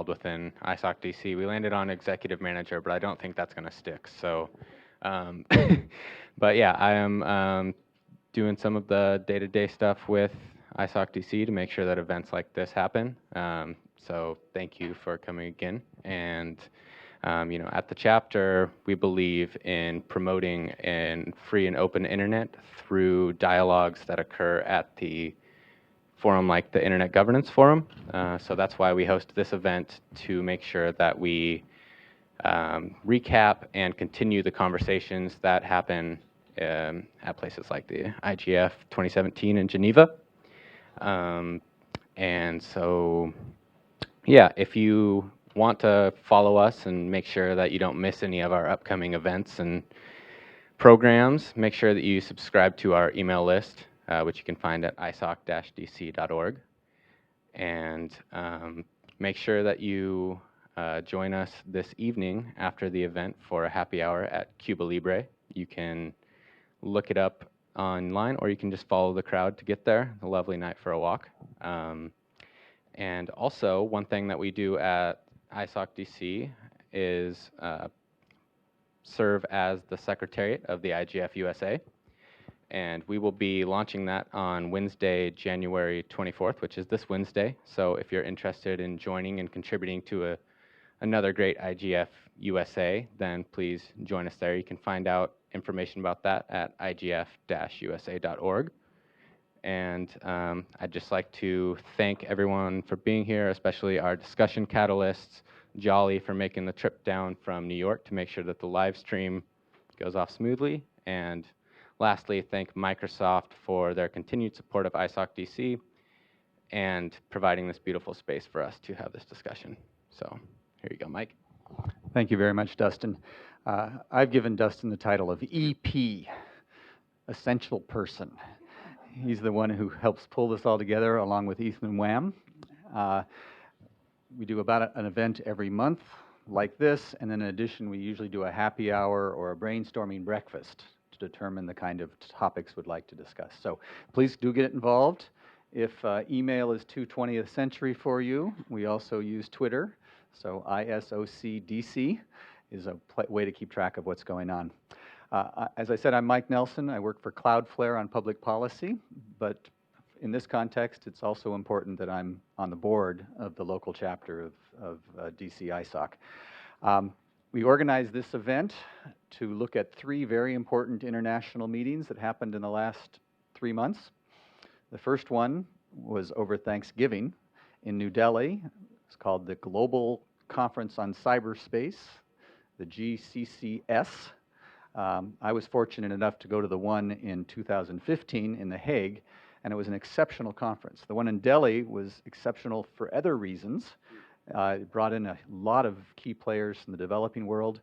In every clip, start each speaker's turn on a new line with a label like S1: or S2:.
S1: within ISOC-DC. We landed on executive manager, but I don't think that's going to stick. So, but yeah, I am doing some of the day-to-day stuff with ISOC-DC to make sure that events like this happen. So thank you for coming again. And at the chapter, we believe in promoting a free and open internet through dialogues that occur at the forum like the Internet Governance Forum. So that's why we host this event, to make sure that we recap and continue the conversations that happen at places like the IGF 2017 in Geneva. And so, yeah, if you want to follow us and make sure that you don't miss any of our upcoming events and programs, make sure that you subscribe to our email list, which you can find at isoc-dc.org. And make sure that you join us this evening after the event for a happy hour at Cuba Libre. You can look it up online, or you can just follow the crowd to get there. A lovely night for a walk. And also, one thing that we do at ISOC-DC is serve as the secretariat of the IGF USA. And we will be launching that on Wednesday, January 24th, which is this Wednesday. So if you're interested in joining and contributing to another great IGF USA, then please join us there. You can find out information about that at igf-usa.org. And I'd just like to thank everyone for being here, especially our discussion catalysts, Jolly for making the trip down from New York to make sure that the live stream goes off smoothly. And lastly, thank Microsoft for their continued support of ISOC-DC and providing this beautiful space for us to have this discussion. So here you go, Mike.
S2: Thank you very much, Dustin. I've given Dustin the title of EP, Essential Person. He's the one who helps pull this all together along with Ethan Wham. We do about an event every month like this, and then in addition, we usually do a happy hour or a brainstorming breakfast to determine the kind of topics we'd like to discuss. So please do get involved. If email is too 20th century for you, we also use Twitter. So ISOC-DC is a way to keep track of what's going on. As I said, I'm Mike Nelson. I work for Cloudflare on public policy, but in this context, it's also important that I'm on the board of the local chapter of DC ISOC. We organized this event to look at 3 very important international meetings that happened in the last 3 months. The first one was over Thanksgiving in New Delhi. It's called the Global Conference on Cyberspace, the GCCS. I was fortunate enough to go to the one in 2015 in The Hague, and it was an exceptional conference. The one in Delhi was exceptional for other reasons. It brought in a lot of key players from the developing world.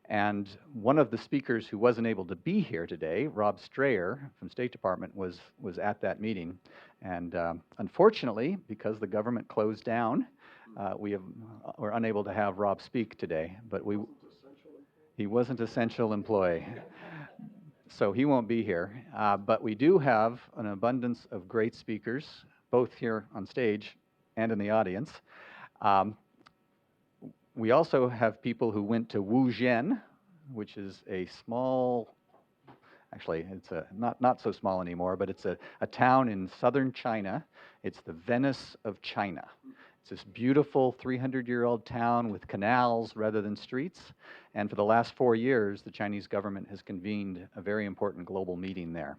S2: And one of the speakers who wasn't able to be here today, Rob Strayer from State Department, was at that meeting. And unfortunately, because the government closed down, we're unable to have Rob speak today. But he wasn't essential employee. So he won't be here. But we do have an abundance of great speakers, both here on stage and in the audience. We also have people who went to Wuzhen, which is a small, actually it's not so small anymore, but it's a town in southern China. It's the Venice of China. It's this beautiful 300-year-old town with canals rather than streets. And for the last 4 years, the Chinese government has convened a very important global meeting there.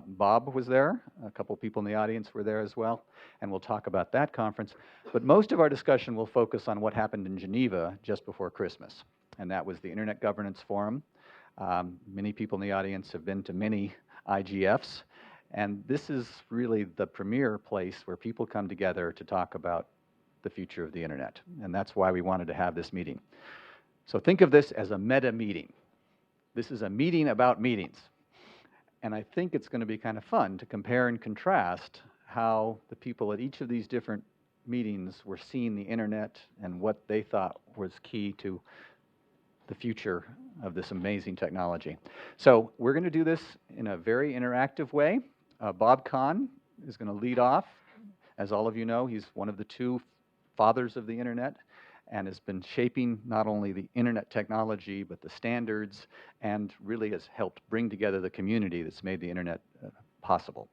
S2: Bob was there. A couple people in the audience were there as well. And we'll talk about that conference. But most of our discussion will focus on what happened in Geneva just before Christmas. And that was the Internet Governance Forum. Many people in the audience have been to many IGFs. And this is really the premier place where people come together to talk about the future of the internet. And that's why we wanted to have this meeting. So think of this as a meta meeting. This is a meeting about meetings. And I think it's going to be kind of fun to compare and contrast how the people at each of these different meetings were seeing the internet and what they thought was key to the future of this amazing technology. So we're going to do this in a very interactive way. Bob Kahn is going to lead off. As all of you know, he's one of the 2 fathers of the internet and has been shaping not only the internet technology, but the standards, and really has helped bring together the community that's made the internet possible.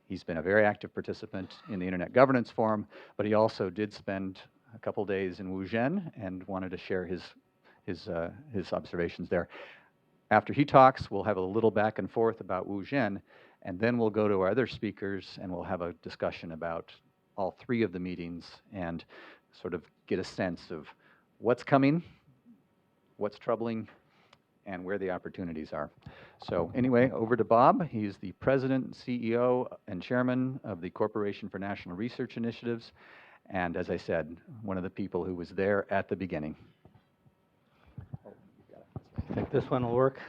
S2: He's been a very active participant in the Internet Governance Forum, but he also did spend a couple days in Wuzhen and wanted to share his observations there. After he talks, we'll have a little back and forth about Wuzhen, and then we'll go to our other speakers and we'll have a discussion about all three of the meetings and sort of get a sense of what's coming, what's troubling, and where the opportunities are. So anyway, over to Bob. He's the president, CEO, and chairman of the Corporation for National Research Initiatives, and as I said, one of the people who was there at the beginning.
S3: I think this one will work.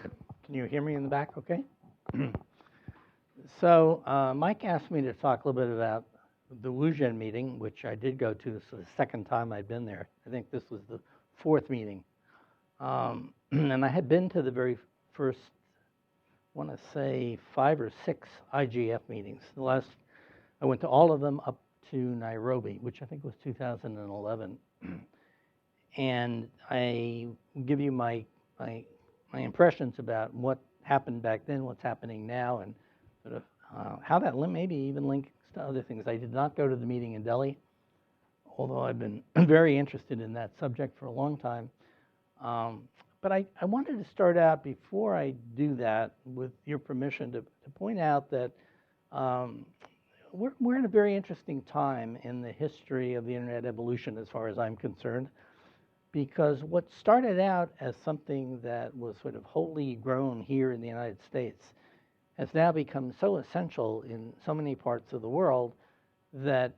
S3: Can you hear me in the back okay? So Mike asked me to talk a little bit about the Wuzhen meeting, which I did go to. This was the second time I'd been there. I think this was the fourth meeting. And I had been to the very first, I want to say, 5 or 6 IGF meetings. I went to all of them up to Nairobi, which I think was 2011. And I give you my impressions about what happened back then, what's happening now, and sort of how that maybe even links to other things. I did not go to the meeting in Delhi, although I've been very interested in that subject for a long time. But I wanted to start out, before I do that, with your permission, to point out that we're in a very interesting time in the history of the internet evolution, as far as I'm concerned, because what started out as something that was sort of wholly grown here in the United States has now become so essential in so many parts of the world that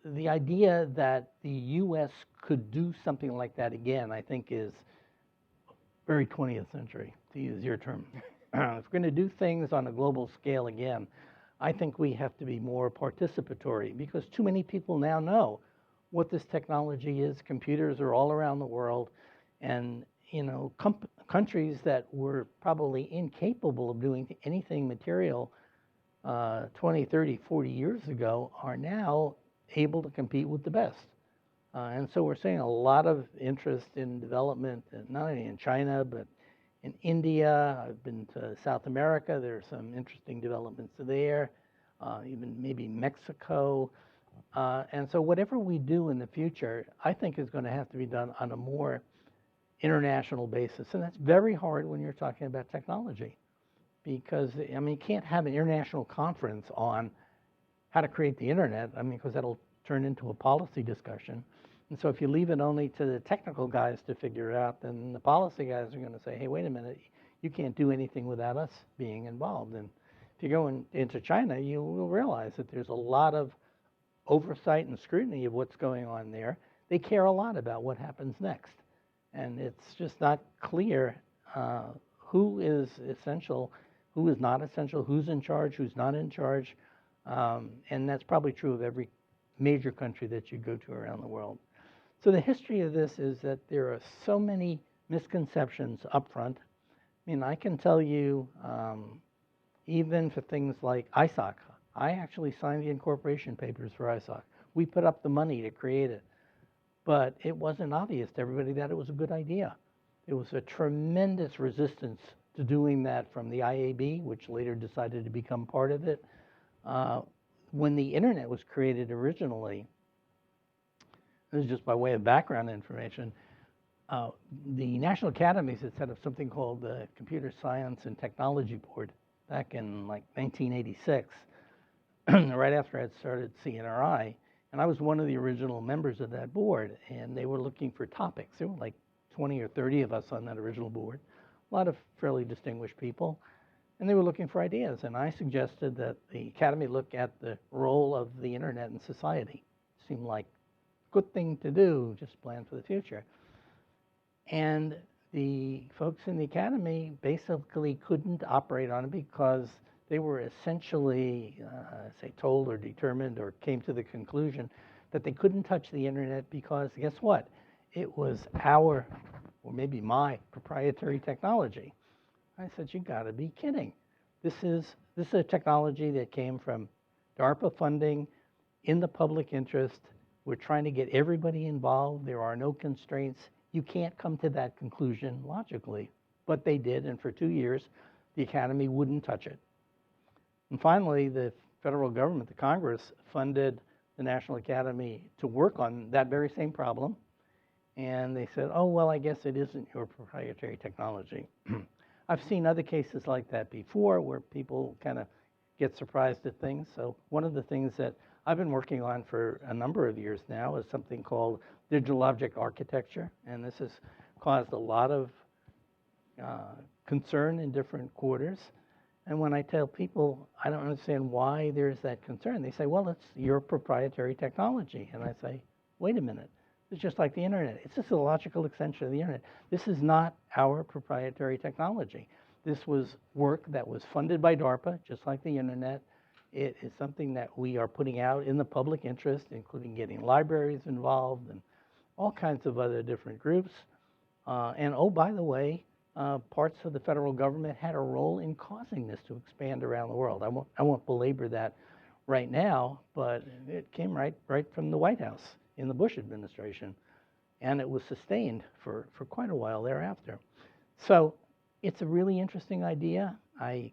S3: the idea that the U.S. could do something like that again, I think, is very 20th century, to use your term. If we're going to do things on a global scale again, I think we have to be more participatory, because too many people now know what this technology is. Computers are all around the world, and countries that were probably incapable of doing anything material 20, 30, 40 years ago are now able to compete with the best. And so we're seeing a lot of interest in development, not only in China, but in India. I've been to South America. There are some interesting developments there, even maybe Mexico. And so whatever we do in the future, I think is going to have to be done on a more international basis. And that's very hard when you're talking about technology, because, I mean, you can't have an international conference on how to create the internet, because that'll turn into a policy discussion. And so if you leave it only to the technical guys to figure it out, then the policy guys are going to say, hey, wait a minute, you can't do anything without us being involved. And if you go into China, you will realize that there's a lot of oversight and scrutiny of what's going on there. They care a lot about what happens next. And it's just not clear who is essential, who is not essential, who's in charge, who's not in charge. And that's probably true of every major country that you go to around the world. So the history of this is that there are so many misconceptions up front. I mean, I can tell you, even for things like ISOC, I actually signed the incorporation papers for ISOC. We put up the money to create it, but it wasn't obvious to everybody that it was a good idea. There was a tremendous resistance to doing that from the IAB, which later decided to become part of it. When the internet was created originally, this is just by way of background information, the National Academies had set up something called the Computer Science and Technology Board back in like 1986, right after I had started CNRI. And I was one of the original members of that board, and they were looking for topics. There were like 20 or 30 of us on that original board, a lot of fairly distinguished people, and they were looking for ideas. And I suggested that the Academy look at the role of the internet in society. It seemed like a good thing to do, just plan for the future. And the folks in the Academy basically couldn't operate on it because they were essentially, say, told or determined or came to the conclusion that they couldn't touch the internet because, guess what? It was our, or maybe my, proprietary technology. I said, you got to be kidding. This is a technology that came from DARPA funding in the public interest We're trying to get everybody involved. There are no constraints. You can't come to that conclusion logically. But they did, and for 2 years, the Academy wouldn't touch it. And finally, the federal government, the Congress, funded the National Academy to work on that very same problem. And they said, oh, well, I guess it isn't your proprietary technology. I've seen other cases like that before where people kind of get surprised at things. So one of the things that I've been working on for a number of years now is something called digital object architecture. And this has caused a lot of concern in different quarters. And when I tell people I don't understand why there's that concern, they say, well, it's your proprietary technology. And I say, wait a minute. It's just like the internet. It's just a logical extension of the internet. This is not our proprietary technology. This was work that was funded by DARPA, just like the internet. It is something that we are putting out in the public interest, including getting libraries involved and all kinds of other different groups. And oh, by the way, parts of the federal government had a role in causing this to expand around the world. I won't belabor that right now, but it came right from the White House in the Bush administration, and it was sustained for quite a while thereafter. So it's a really interesting idea. I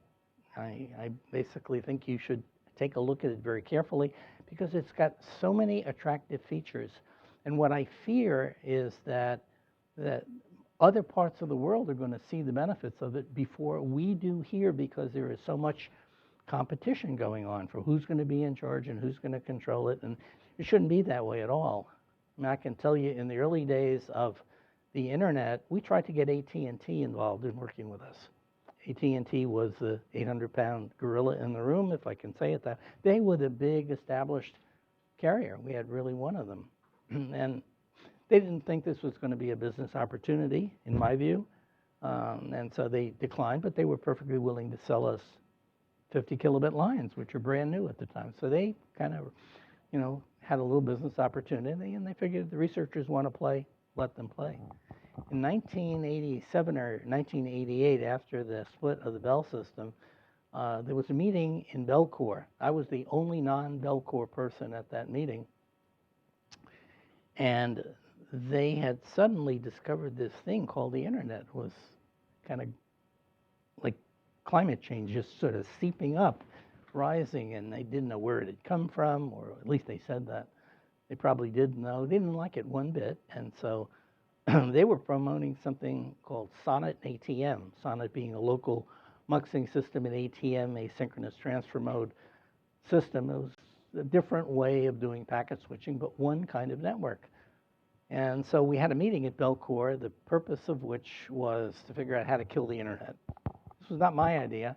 S3: basically think you should take a look at it very carefully because it's got so many attractive features. And what I fear is that other parts of the world are going to see the benefits of it before we do here because there is so much competition going on for who's going to be in charge and who's going to control it. And it shouldn't be that way at all. I mean, I can tell you in the early days of the internet, we tried to get AT&T involved in working with us. AT&T was the 800-pound gorilla in the room, if I can say it that. They were the big established carrier. We had really one of them. And they didn't think this was going to be a business opportunity, in my view. And so they declined, but they were perfectly willing to sell us 50 kilobit lines, which are brand new at the time. So they kind of, had a little business opportunity, and they figured the researchers want to play, let them play. In 1987 or 1988, after the split of the Bell system, there was a meeting in Belcourt. I was the only non-Belcourt person at that meeting. And they had suddenly discovered this thing called the internet. It was kind of like climate change, just sort of seeping up, rising, and they didn't know where it had come from, or at least they said that. They probably did know. They didn't like it one bit, and so they were promoting something called Sonnet ATM, Sonnet being a local muxing system, and ATM, asynchronous transfer mode system. It was a different way of doing packet switching, but one kind of network. And so we had a meeting at Belcourt, the purpose of which was to figure out how to kill the internet. This was not my idea.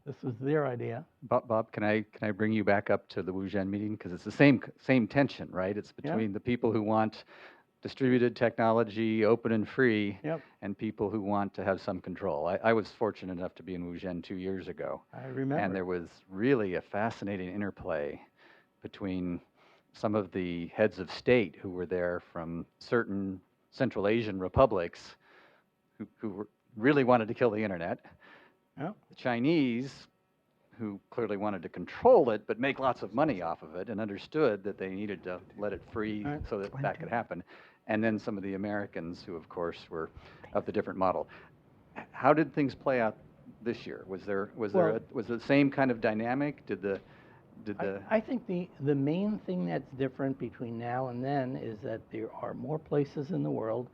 S3: This was their idea.
S2: Bob, can I bring you back up to the Wuzhen meeting? Because it's the same tension, right? It's between the people who want distributed technology, open and free, and people who want to have some control. I was fortunate enough to be in Wuzhen 2 years ago.
S3: I remember.
S2: And there was really a fascinating interplay between some of the heads of state who were there from certain Central Asian republics who really wanted to kill the internet. The Chinese, who clearly wanted to control it, but make lots of money off of it and understood that they needed to let it free so that could happen. And then some of the Americans who, of course, were of the different model. How did things play out this year? Was the same kind of dynamic?
S3: I think the main thing that's different between now and then is that there are more places in the world,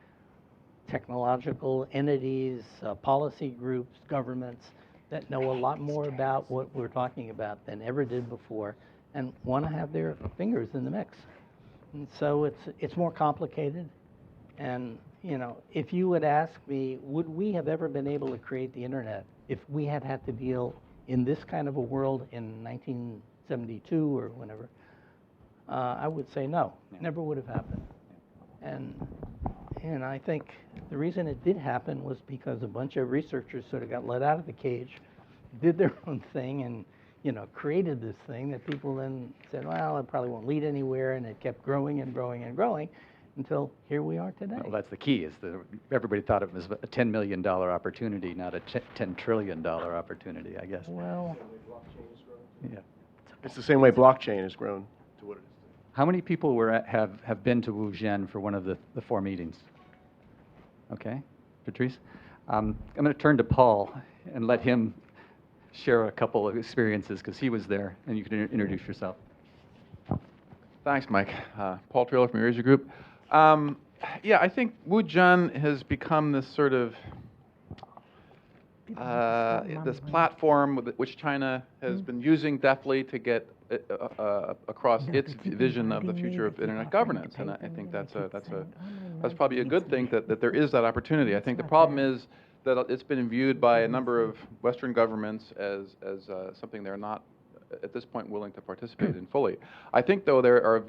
S3: technological entities, policy groups, governments, that know a lot more about what we're talking about than ever did before and want to have their fingers in the mix. And so it's more complicated. And, if you would ask me, would we have ever been able to create the internet if we had had to deal in this kind of a world in 1972 or whenever? I would say no, never would have happened. And I think the reason it did happen was because a bunch of researchers sort of got let out of the cage, did their own thing, and created this thing that people then said, well, it probably won't lead anywhere, and it kept growing and growing and growing until here we are today.
S2: Well, that's the key, is that everybody thought it was a $10 million opportunity, not a $10 trillion opportunity, I guess.
S3: Well,
S4: It's the same way blockchain has grown to what it is
S2: How many people have been to Wuzhen for one of the 4 meetings? Okay, Patrice. I'm going to turn to Paul and let him share a couple of experiences because he was there, and you can introduce yourself.
S4: Thanks, Mike. Paul Trailer from Eurasia Group. Yeah, I think Wuzhen has become this sort of this platform which China has been using deftly to get across its vision of the future of internet governance, and I think that's probably a good thing that there is that opportunity. I think the problem is that it's been viewed by a number of Western governments as something they're not at this point willing to participate in fully. I think, though, there are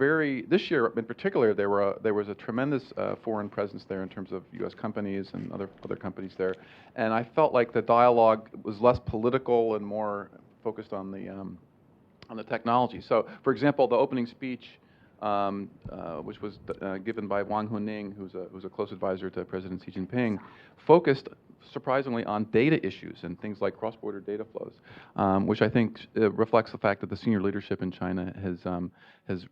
S4: this year in particular, there was a tremendous foreign presence there in terms of U.S. companies and other companies there, and I felt like the dialogue was less political and more focused on the technology. So, for example, the opening speech, which was given by Wang Huning, who's a close advisor to President Xi Jinping, focused surprisingly on data issues and things like cross-border data flows, which I think reflects the fact that the senior leadership in China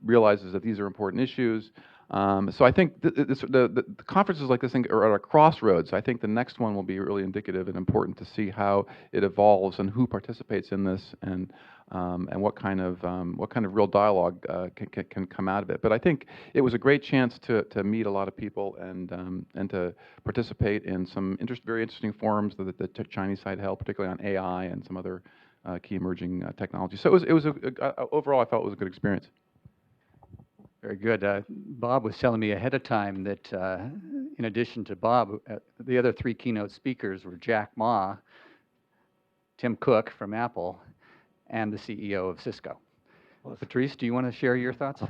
S4: realizes that these are important issues. So I think the conferences like this thing are at a crossroads. I think the next one will be really indicative and important to see how it evolves and who participates in this and what kind of real dialogue can come out of it. But I think it was a great chance to meet a lot of people and to participate in some very interesting forums that the Chinese side held, particularly on AI and some other key emerging technologies. So it was overall, I felt it was a good experience.
S2: Very good. Bob was telling me ahead of time that in addition to Bob, the other 3 keynote speakers were Jack Ma, Tim Cook from Apple, and the CEO of Cisco. Patrice, do you want to share your thoughts?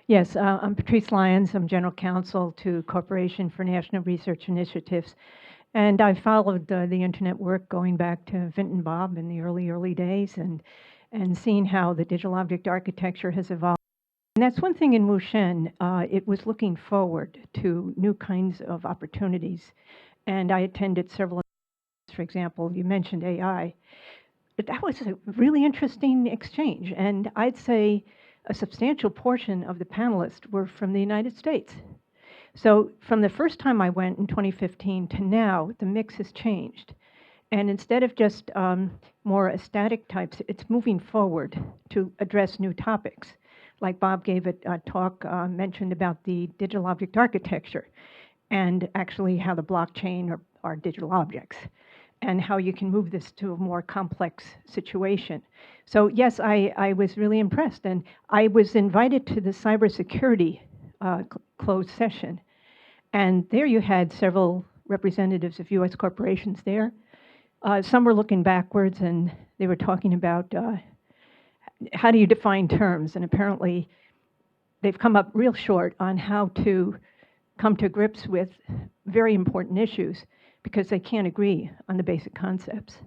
S5: Yes, I'm Patrice Lyons. I'm General Counsel to Corporation for National Research Initiatives. And I followed the Internet work going back to Vint and Bob in the early days and seeing how the digital object architecture has evolved. And that's one thing in Wuzhen. It was looking forward to new kinds of opportunities. And I attended several, for example, you mentioned AI. But that was a really interesting exchange. And I'd say a substantial portion of the panelists were from the United States. So from the first time I went in 2015 to now, the mix has changed. And instead of just more static types, it's moving forward to address new topics. Like Bob gave a talk, mentioned about the digital object architecture and actually how the blockchain are digital objects and how you can move this to a more complex situation. So yes, I was really impressed. And I was invited to the cybersecurity closed session. And there you had several representatives of U.S. corporations there. Some were looking backwards, and they were talking about how do you define terms, and apparently they've come up real short on how to come to grips with very important issues because they can't agree on the basic concepts.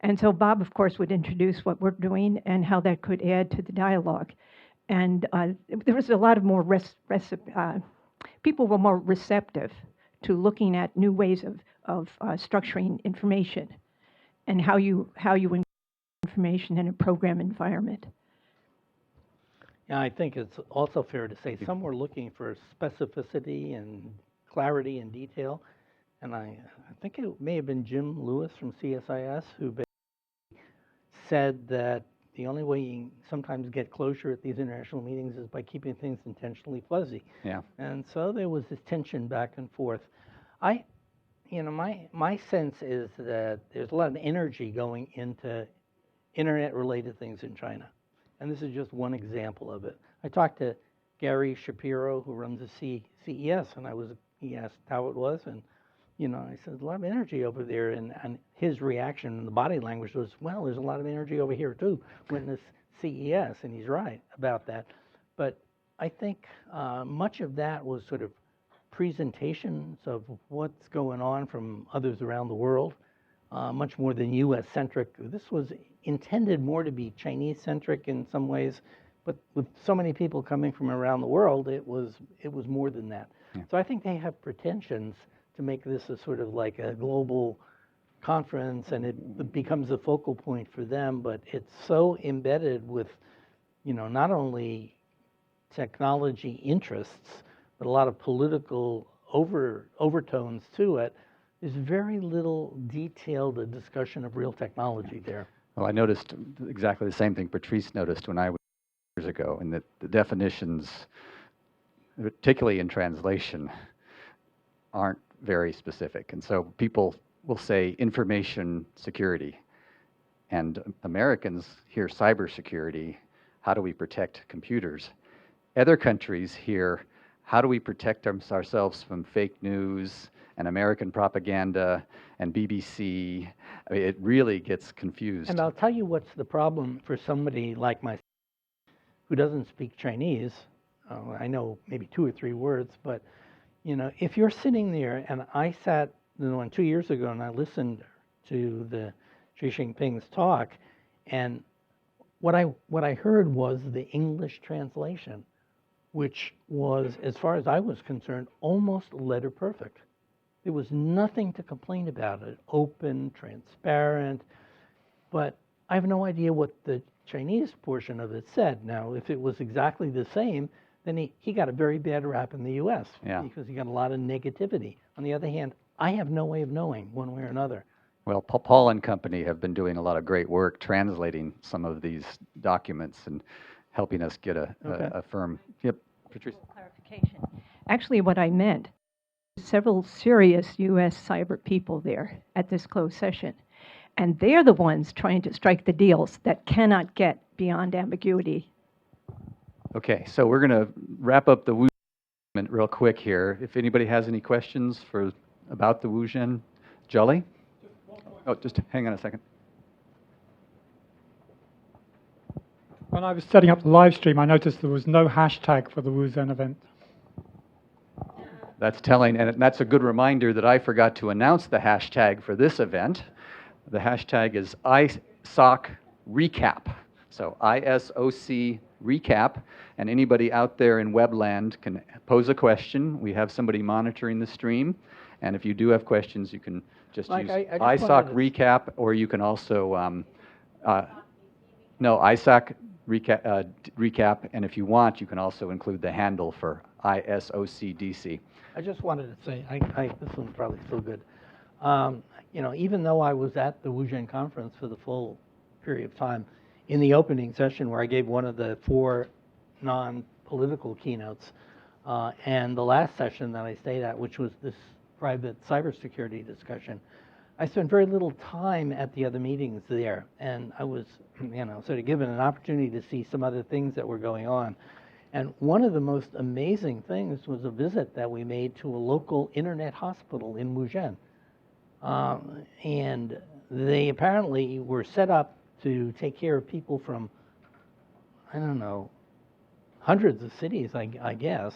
S5: And so Bob, of course, would introduce what we're doing and how that could add to the dialogue. And there was a lot of more people were more receptive to looking at new ways of structuring information and how you include information in a program environment.
S3: Yeah, I think it's also fair to say some were looking for specificity and clarity and detail. And I think it may have been Jim Lewis from CSIS who basically said that the only way you sometimes get closure at these international meetings is by keeping things intentionally fuzzy. Yeah. And so there was this tension back and forth. My sense is that there's a lot of energy going into internet-related things in China. And this is just one example of it. I talked to Gary Shapiro, who runs the CES, and he asked how it was, and I said, a lot of energy over there, and his reaction and the body language was, well, there's a lot of energy over here too, when this CES, and he's right about that. But I think much of that was sort of presentations of what's going on from others around the world, much more than U.S.-centric. This was intended more to be Chinese-centric in some ways, but with so many people coming from around the world, it was more than that. Yeah. So I think they have pretensions to make this a sort of like a global conference, and it becomes a focal point for them, but it's so embedded with not only technology interests, but a lot of political overtones to it. There's very little detailed discussion of real technology there.
S2: Well, I noticed exactly the same thing Patrice noticed when I was years ago, and that the definitions, particularly in translation, aren't very specific. And so people will say information security, and Americans hear cybersecurity. How do we protect computers? Other countries hear, how do we protect ourselves from fake news and American propaganda and BBC? I mean, it really gets confused.
S3: And I'll tell you what's the problem for somebody like myself who doesn't speak Chinese. I know maybe 2 or 3 words, but if you're sitting there, and I sat 2 years ago and I listened to the Xi Jinping's talk, and what I heard was the English translation, which was, as far as I was concerned, almost letter perfect. There was nothing to complain about it. Open, transparent, but I have no idea what the Chinese portion of it said. Now, if it was exactly the same, then he got a very bad rap in the U.S. Because he got a lot of negativity. On the other hand, I have no way of knowing one way or another.
S2: Well, Paul and company have been doing a lot of great work translating some of these documents and helping us get a firm. Yep, Patrice.
S5: Clarification. Actually, what I meant, several serious U.S. cyber people there at this closed session, and they're the ones trying to strike the deals that cannot get beyond ambiguity.
S2: Okay, so we're going to wrap up the Wuzhen real quick here. If anybody has any questions about the Wuzhen, Jolly? Oh, just hang on a second.
S6: When I was setting up the live stream, I noticed there was no hashtag for the Wuzhen event.
S2: That's telling, and that's a good reminder that I forgot to announce the hashtag for this event. The hashtag is ISOC-Recap. So ISOC Recap, and anybody out there in webland can pose a question. We have somebody monitoring the stream, and if you do have questions, you can just
S3: Mike,
S2: use
S3: I just
S2: ISOC Recap, or you can also, ISOC Recap, and if you want, you can also include the handle for ISOC-DC.
S3: I just wanted to say, this one's probably still good. Even though I was at the Wuzhen conference for the full period of time, in the opening session where I gave one of the 4 non-political keynotes, and the last session that I stayed at, which was this private cybersecurity discussion, I spent very little time at the other meetings there, and I was, sort of given an opportunity to see some other things that were going on. And one of the most amazing things was a visit that we made to a local internet hospital in Wuzhen. And they apparently were set up to take care of people from, I don't know, hundreds of cities, I guess.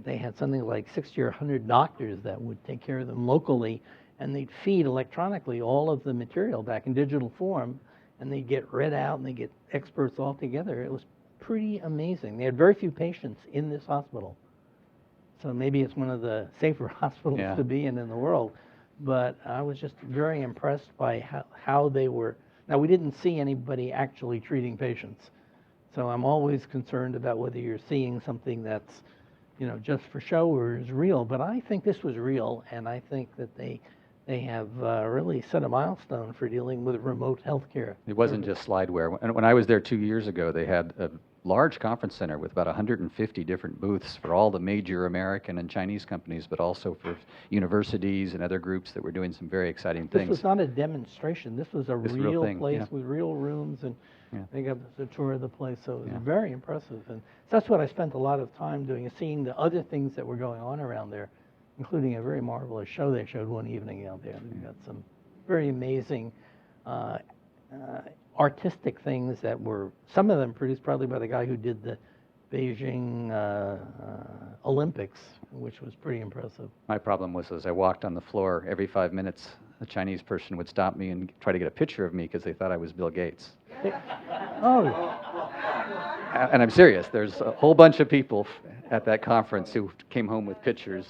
S3: They had something like 60 or 100 doctors that would take care of them locally, and they'd feed electronically all of the material back in digital form, and they'd get read out, and they'd get experts all together. It was pretty amazing. They had very few patients in this hospital. So maybe it's one of the safer hospitals to be in the world. But I was just very impressed by how they were. Now, we didn't see anybody actually treating patients. So I'm always concerned about whether you're seeing something that's, just for show or is real. But I think this was real, and I think that they have really set a milestone for dealing with remote healthcare.
S2: It wasn't just slideware. When I was there 2 years ago, they had a large conference center with about 150 different booths for all the major American and Chinese companies, but also for universities and other groups that were doing some very exciting things.
S3: This was not a demonstration. This was a real place with real rooms, and they got the tour of the place, so it was very impressive. And that's what I spent a lot of time doing, is seeing the other things that were going on around there, including a very marvelous show they showed one evening out there. They've got some very amazing artistic things that were, some of them produced probably by the guy who did the Beijing Olympics, which was pretty impressive.
S2: My problem was, as I walked on the floor, every 5 minutes, a Chinese person would stop me and try to get a picture of me because they thought I was Bill Gates. And I'm serious. There's a whole bunch of people at that conference who came home with pictures.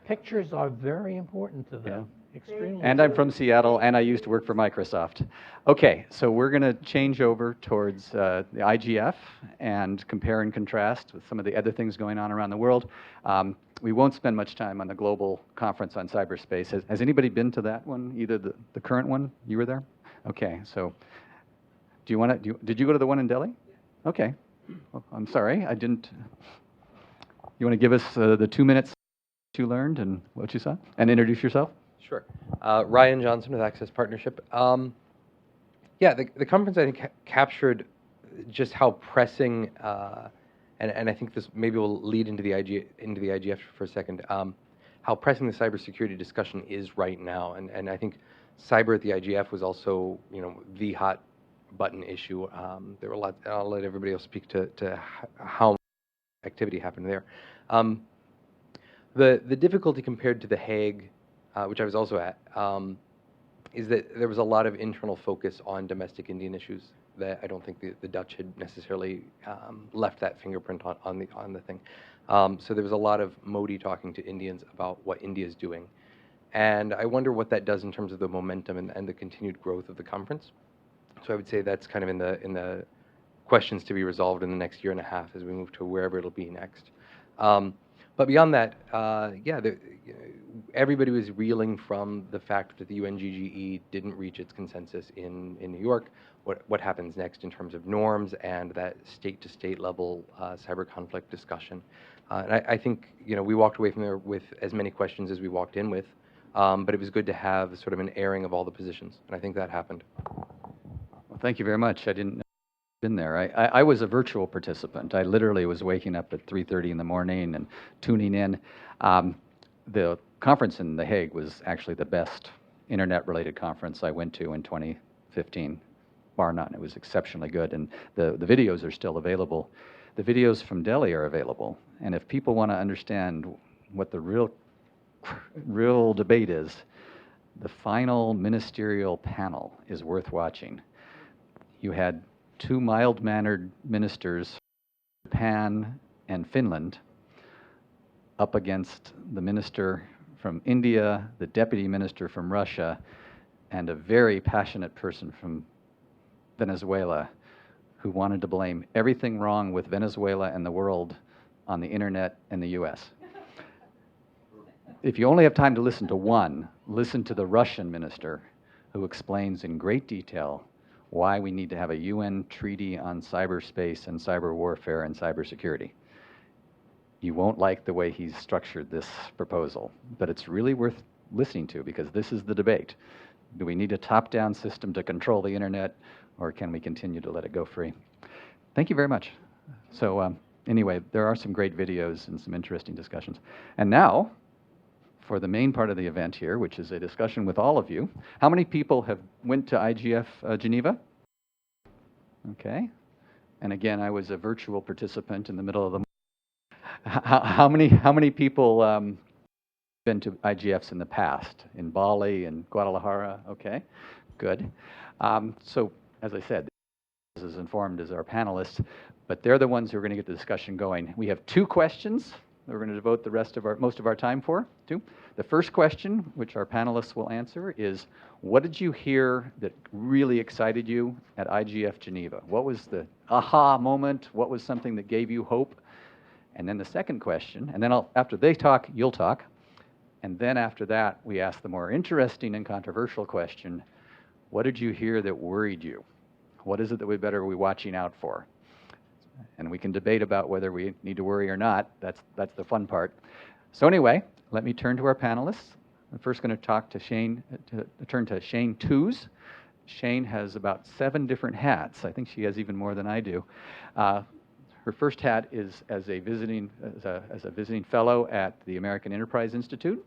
S3: Pictures are very important to them. Extremely
S2: And I'm
S3: true.
S2: from Seattle, and I used to work for Microsoft. Okay, so we're going to change over towards the IGF and compare and contrast with some of the other things going on around the world. We won't spend much time on the global conference on cyberspace. Has anybody been to that one, either the current one? You were there? Okay, so do you want to, did you go to the one in Delhi? Okay. Well, I'm sorry, I didn't. You want to give us the 2 minutes you learned and what you saw, and introduce yourself?
S7: Sure. Ryan Johnson with Access Partnership. Yeah, the conference, I think, captured just how pressing, and I think this maybe will lead into the IGF for a second, how pressing the cybersecurity discussion is right now. And I think cyber at the IGF was also, the hot button issue. There were a lot. I'll let everybody else speak to how much activity happened there. The difficulty compared to The Hague, which I was also at, is that there was a lot of internal focus on domestic Indian issues that I don't think the Dutch had necessarily left that fingerprint on the thing. So there was a lot of Modi talking to Indians about what India is doing. And I wonder what that does in terms of the momentum and the continued growth of the conference. So I would say that's kind of in the questions to be resolved in the next year and a half as we move to wherever it'll be next. But beyond that, everybody was reeling from the fact that the UNGGE didn't reach its consensus in New York. What happens next in terms of norms and that state-to-state level cyber conflict discussion. And I think we walked away from there with as many questions as we walked in with, but it was good to have sort of an airing of all the positions, and I think that happened.
S2: Well, thank you very much. I didn't know you'd been there. I was a virtual participant. I literally was waking up at 3:30 in the morning and tuning in. The conference in The Hague was actually the best internet-related conference I went to in 2015, bar none. It was exceptionally good, and the videos are still available. The videos from Delhi are available, and if people want to understand what the real debate is, the final ministerial panel is worth watching. You had two mild-mannered ministers, Japan and Finland, up against the minister from India, the deputy minister from Russia, and a very passionate person from Venezuela who wanted to blame everything wrong with Venezuela and the world on the internet and the US. If you only have time to listen to one, listen to the Russian minister who explains in great detail why we need to have a UN treaty on cyberspace and cyber warfare and cybersecurity. You won't like the way he's structured this proposal, but it's really worth listening to because this is the debate. Do we need a top-down system to control the internet, or can we continue to let it go free? Thank you very much. So anyway, there are some great videos and some interesting discussions. And now, for the main part of the event here, which is a discussion with all of you. How many people have went to IGF Geneva? Okay. And again, I was a virtual participant in the middle of the How many people been to IGFs in the past? In Bali and Guadalajara? Okay, good. So, as I said, as informed as our panelists, but they're the ones who are going to get the discussion going. We have two questions that we're going to devote the most of our time to. The first question, which our panelists will answer, is what did you hear that really excited you at IGF Geneva? What was the aha moment? What was something that gave you hope? And then the second question, and then after they talk, you'll talk. And then after that, we ask the more interesting and controversial question, what did you hear that worried you? What is it that we better be watching out for? And we can debate about whether we need to worry or not. That's the fun part. So anyway, let me turn to our panelists. I'm first going to talk to Shane, turn to Shane Toos. Shane has about 7 different hats. I think she has even more than I do. Her first hat is as a visiting fellow at the American Enterprise Institute.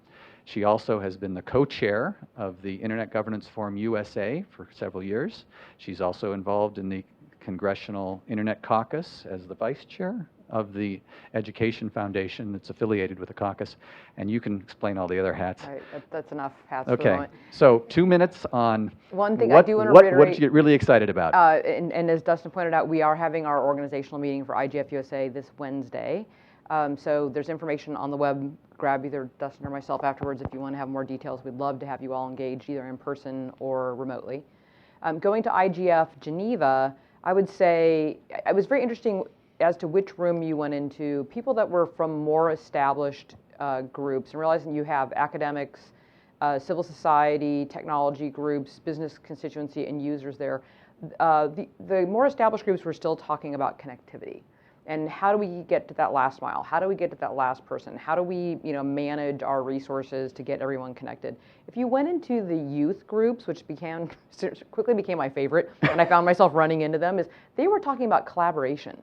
S2: She also has been the co-chair of the Internet Governance Forum USA for several years. She's also involved in the Congressional Internet Caucus as the vice chair of the Education Foundation that's affiliated with the caucus. And you can explain all the other hats.
S8: All right, that's enough hats for the
S2: Okay,
S8: moment.
S2: so 2 minutes on
S8: One thing I do want to reiterate.
S2: What did you get really excited about?
S8: And as Dustin pointed out, we are having our organizational meeting for IGF USA this Wednesday. So there's information on the web. Grab either Dustin or myself afterwards if you want to have more details. We'd love to have you all engaged either in person or remotely. Going to IGF Geneva, I would say it was very interesting as to which room you went into. People that were from more established groups, and realizing you have academics, civil society, technology groups, business constituency, and users there. The more established groups were still talking about connectivity. And how do we get to that last mile? How do we get to that last person? How do we, manage our resources to get everyone connected? If you went into the youth groups, which quickly became my favorite, and I found myself running into them, is they were talking about collaboration.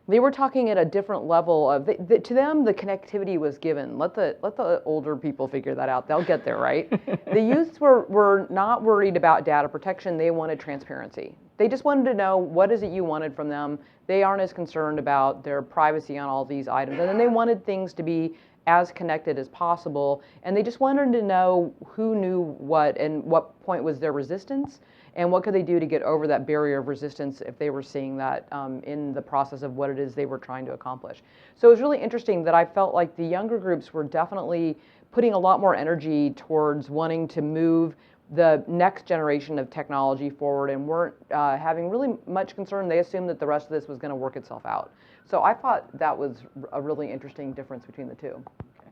S8: They were talking at a different level of, to them, the connectivity was given. Let the older people figure that out. They'll get there, right? The youths were not worried about data protection. They wanted transparency. They just wanted to know, what is it you wanted from them? They aren't as concerned about their privacy on all these items. And then they wanted things to be as connected as possible. And they just wanted to know who knew what and what point was their resistance and what could they do to get over that barrier of resistance if they were seeing that in the process of what it is they were trying to accomplish. So it was really interesting that I felt like the younger groups were definitely putting a lot more energy towards wanting to move the next generation of technology forward and weren't having really much concern. They assumed that the rest of this was going to work itself out. So I thought that was a really interesting difference between the two.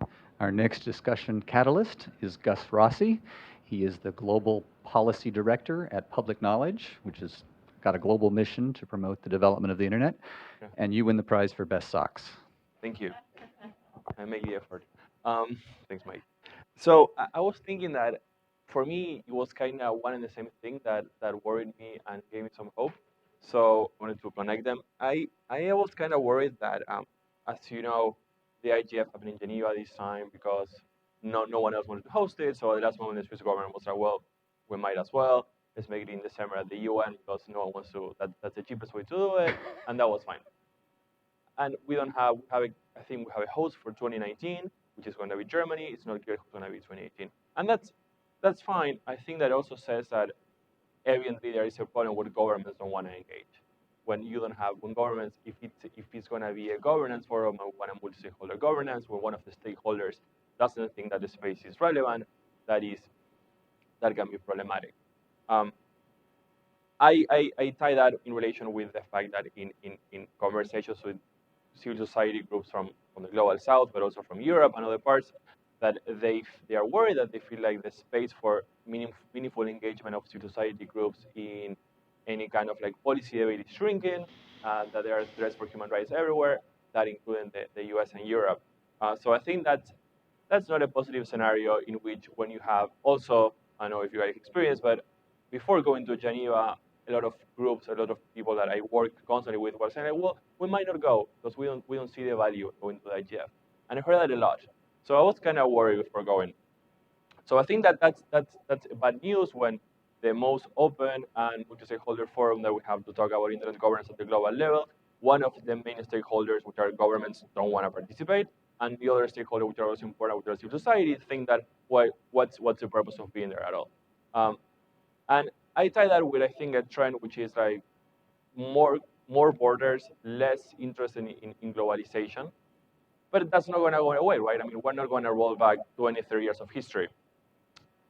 S2: Okay. Our next discussion catalyst is Gus Rossi. He is the Global Policy Director at Public Knowledge, which has got a global mission to promote the development of the internet.
S9: Okay.
S2: And you win the prize for best socks.
S9: Thank you. I make the effort. Thanks, Mike. So I was thinking that for me, it was kind of one and the same thing that worried me and gave me some hope. So I wanted to connect them. I was kind of worried that, as you know, the IGF happened in Geneva this time because no one else wanted to host it. So at the last moment, the Swiss government was like, well, we might as well. Let's make it in December at the UN because no one wants to. That's the cheapest way to do it, and that was fine. And we don't have. I think we have a host for 2019, which is going to be Germany. It's not clear who's going to be 2018, and that's fine. I think that also says that evidently there is a problem where governments don't want to engage. When governments, if it's going to be a governance forum or one multi-stakeholder governance, where one of the stakeholders doesn't think that the space is relevant, that can be problematic. I tie that in relation with the fact that in conversations with civil society groups from the global south, but also from Europe and other parts, that they are worried that they feel like the space for meaningful engagement of civil society groups in any kind of like policy debate is shrinking, that there are threats for human rights everywhere, that including the US and Europe. So I think that's not a positive scenario in which when you have also, I don't know if you guys experience, but before going to Geneva, a lot of groups, a lot of people that I work constantly with were saying, well, we might not go because we don't see the value of going to the IGF. And I heard that a lot. So I was kind of worried before going. So I think that's bad news when the most open and multi-stakeholder forum that we have to talk about internet governance at the global level, one of the main stakeholders, which are governments, don't want to participate, and the other stakeholders, which are also important, which are civil society, think that what's the purpose of being there at all? And I tie that with, I think, a trend which is like more borders, less interest in globalization. But that's not going to go away, right? I mean, we're not going to roll back 20, 30 years of history.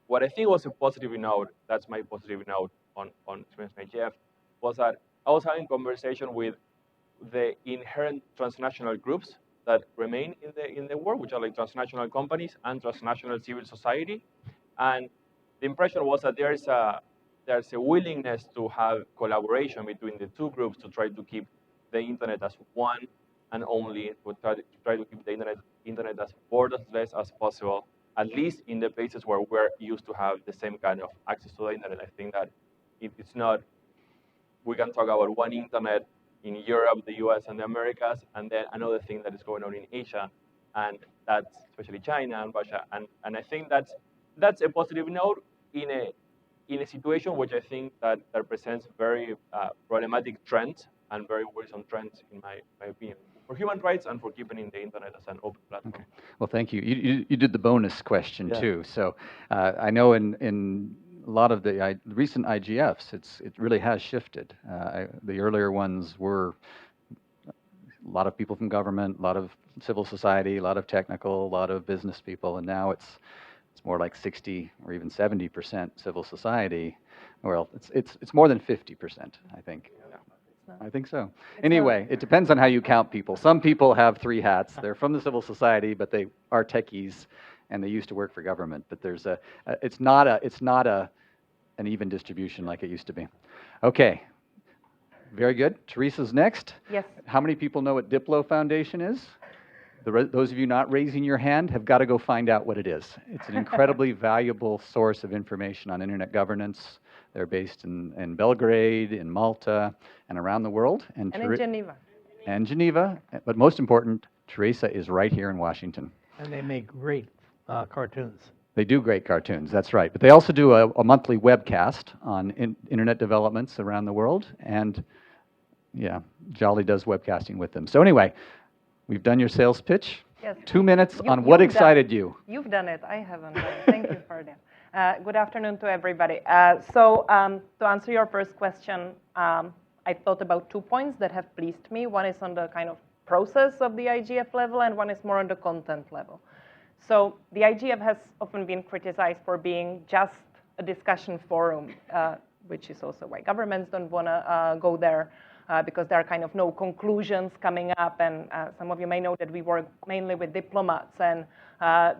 S9: What I think was a positive note, that's my positive note on Experience IGF, was that I was having conversation with the inherent transnational groups that remain in the world, which are like transnational companies and transnational civil society. And the impression was that there's a willingness to have collaboration between the two groups to try to keep the internet as one and only, to try to keep the internet as borderless as possible, at least in the places where we're used to have the same kind of access to the internet. I think that it's not, we can talk about one internet in Europe, the US, and the Americas, and then another thing that is going on in Asia, and that's especially China and Russia. And I think that's a positive note in a situation which I think that presents very problematic trends and very worrisome trends, in my opinion, for human rights and for keeping the internet as an open platform.
S2: Okay. Well, thank you. You did the bonus question too. So I know in a lot of the recent IGFs, it really has shifted. The earlier ones were a lot of people from government, a lot of civil society, a lot of technical, a lot of business people, and now it's more like 60 or even 70% civil society. Well, it's more than 50%, I think. I think so. Anyway, it depends on how you count people. Some people have 3 hats. They're from the civil society, but they are techies, and they used to work for government. But there's it's not an even distribution like it used to be. Okay. Very good. Teresa's next.
S10: Yes.
S2: How many people know what Diplo Foundation is? Those of you not raising your hand have got to go find out what it is. It's an incredibly valuable source of information on internet governance. They're based in Belgrade, in Malta, and around the world.
S10: And in Geneva.
S2: And Geneva. But most important, Teresa is right here in Washington.
S3: And they make great cartoons.
S2: They do great cartoons, that's right. But they also do a monthly webcast on internet developments around the world. And yeah, Jolly does webcasting with them. So anyway, we've done your sales pitch.
S10: Yes.
S2: 2 minutes on what excited you.
S10: You've done it. I haven't done it. Thank you for that. Good afternoon to everybody. So to answer your first question, I thought about 2 points that have pleased me. One is on the kind of process of the IGF level, and one is more on the content level. So the IGF has often been criticized for being just a discussion forum, which is also why governments don't want to go there, because there are kind of no conclusions coming up. And some of you may know that we work mainly with diplomats, and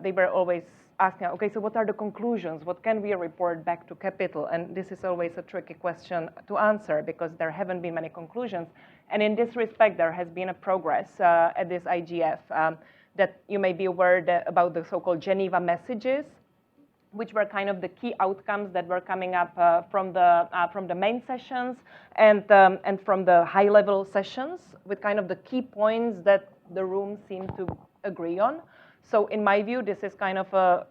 S10: they were always asking, okay, so what are the conclusions? What can we report back to Capitol? And this is always a tricky question to answer, because there haven't been many conclusions. And in this respect, there has been a progress at this IGF that you may be aware about the so-called Geneva messages, which were kind of the key outcomes that were coming up from the main sessions and from the high-level sessions, with kind of the key points that the room seemed to agree on. So in my view, this is kind of a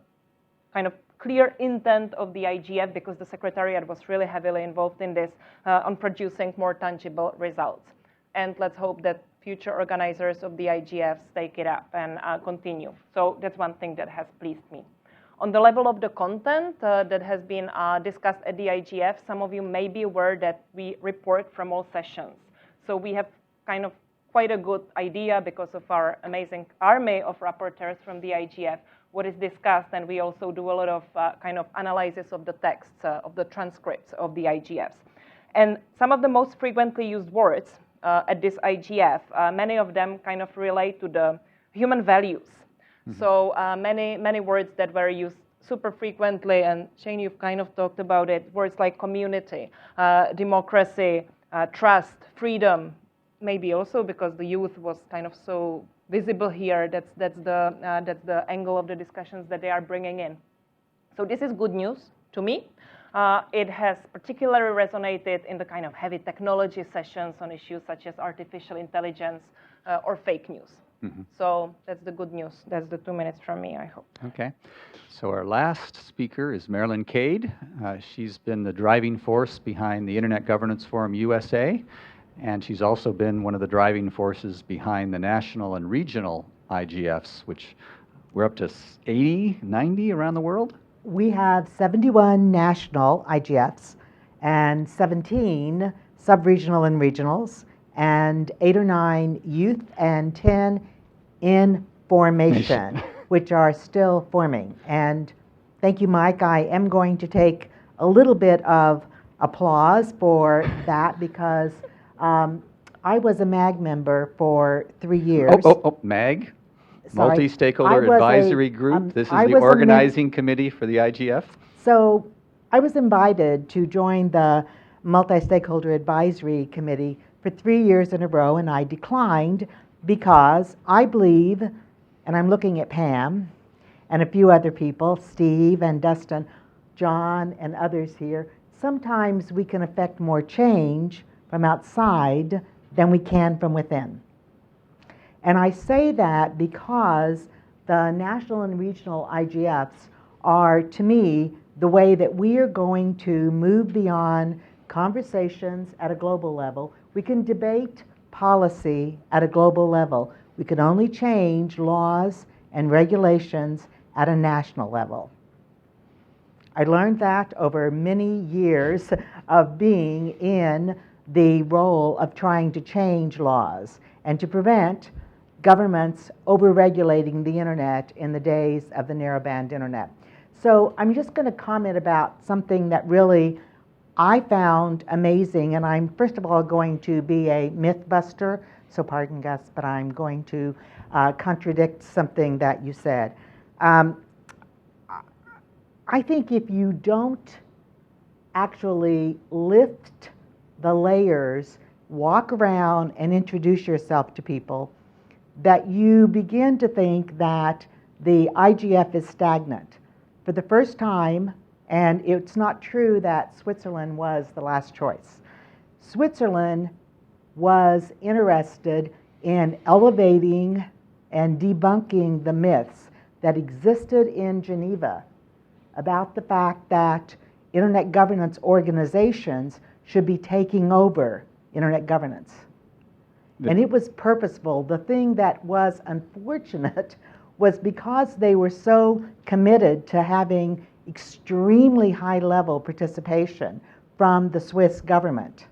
S10: clear intent of the IGF, because the Secretariat was really heavily involved in this, on producing more tangible results. And let's hope that future organizers of the IGFs take it up and continue. So that's one thing that has pleased me. On the level of the content that has been discussed at the IGF, some of you may be aware that we report from all sessions. So we have kind of quite a good idea, because of our amazing army of rapporteurs from the IGF, what is discussed, and we also do a lot of kind of analysis of the texts, of the transcripts of the IGFs. And some of the most frequently used words at this IGF, many of them kind of relate to the human values. Mm-hmm. So many words that were used super frequently, and Shane, you've kind of talked about it, words like community, democracy, trust, freedom, maybe also because the youth was kind of so visible here. That's the angle of the discussions that they are bringing in. So this is good news to me. It has particularly resonated in the kind of heavy technology sessions on issues such as artificial intelligence or fake news. Mm-hmm. So that's the good news. That's the 2 minutes from me, I hope.
S2: Okay. So our last speaker is Marilyn Cade. She's been the driving force behind the Internet Governance Forum USA, and she's also been one of the driving forces behind the national and regional IGFs, which we're up to 80, 90 around the world.
S11: We have 71 national IGFs and 17 sub-regional and regionals, and 8 or 9 youth, and 10 in formation, which are still forming. And thank you, Mike. I am going to take a little bit of applause for that, because I was a MAG member for 3 years.
S2: MAG?
S11: Sorry.
S2: Multi-Stakeholder Advisory Group. This is the organizing committee for the IGF.
S11: So I was invited to join the Multi-Stakeholder Advisory Committee for 3 years in a row, and I declined because I believe, and I'm looking at Pam and a few other people, Steve and Dustin, John and others here, sometimes we can affect more change from outside than we can from within. And I say that because the national and regional IGFs are, to me, the way that we are going to move beyond conversations at a global level. We can debate policy at a global level. We can only change laws and regulations at a national level. I learned that over many years of being in the role of trying to change laws and to prevent governments over-regulating the internet in the days of the narrowband internet. So I'm just going to comment about something that really I found amazing, and I'm first of all going to be a myth buster, so pardon Gus, but I'm going to contradict something that you said. I think if you don't actually lift the layers, walk around and introduce yourself to people, that you begin to think that the IGF is stagnant. For the first time, and it's not true that Switzerland was the last choice. Switzerland was interested in elevating and debunking the myths that existed in Geneva about the fact that internet governance organizations should be taking over internet governance. And it was purposeful. The thing that was unfortunate was because they were so committed to having extremely high-level participation from the Swiss government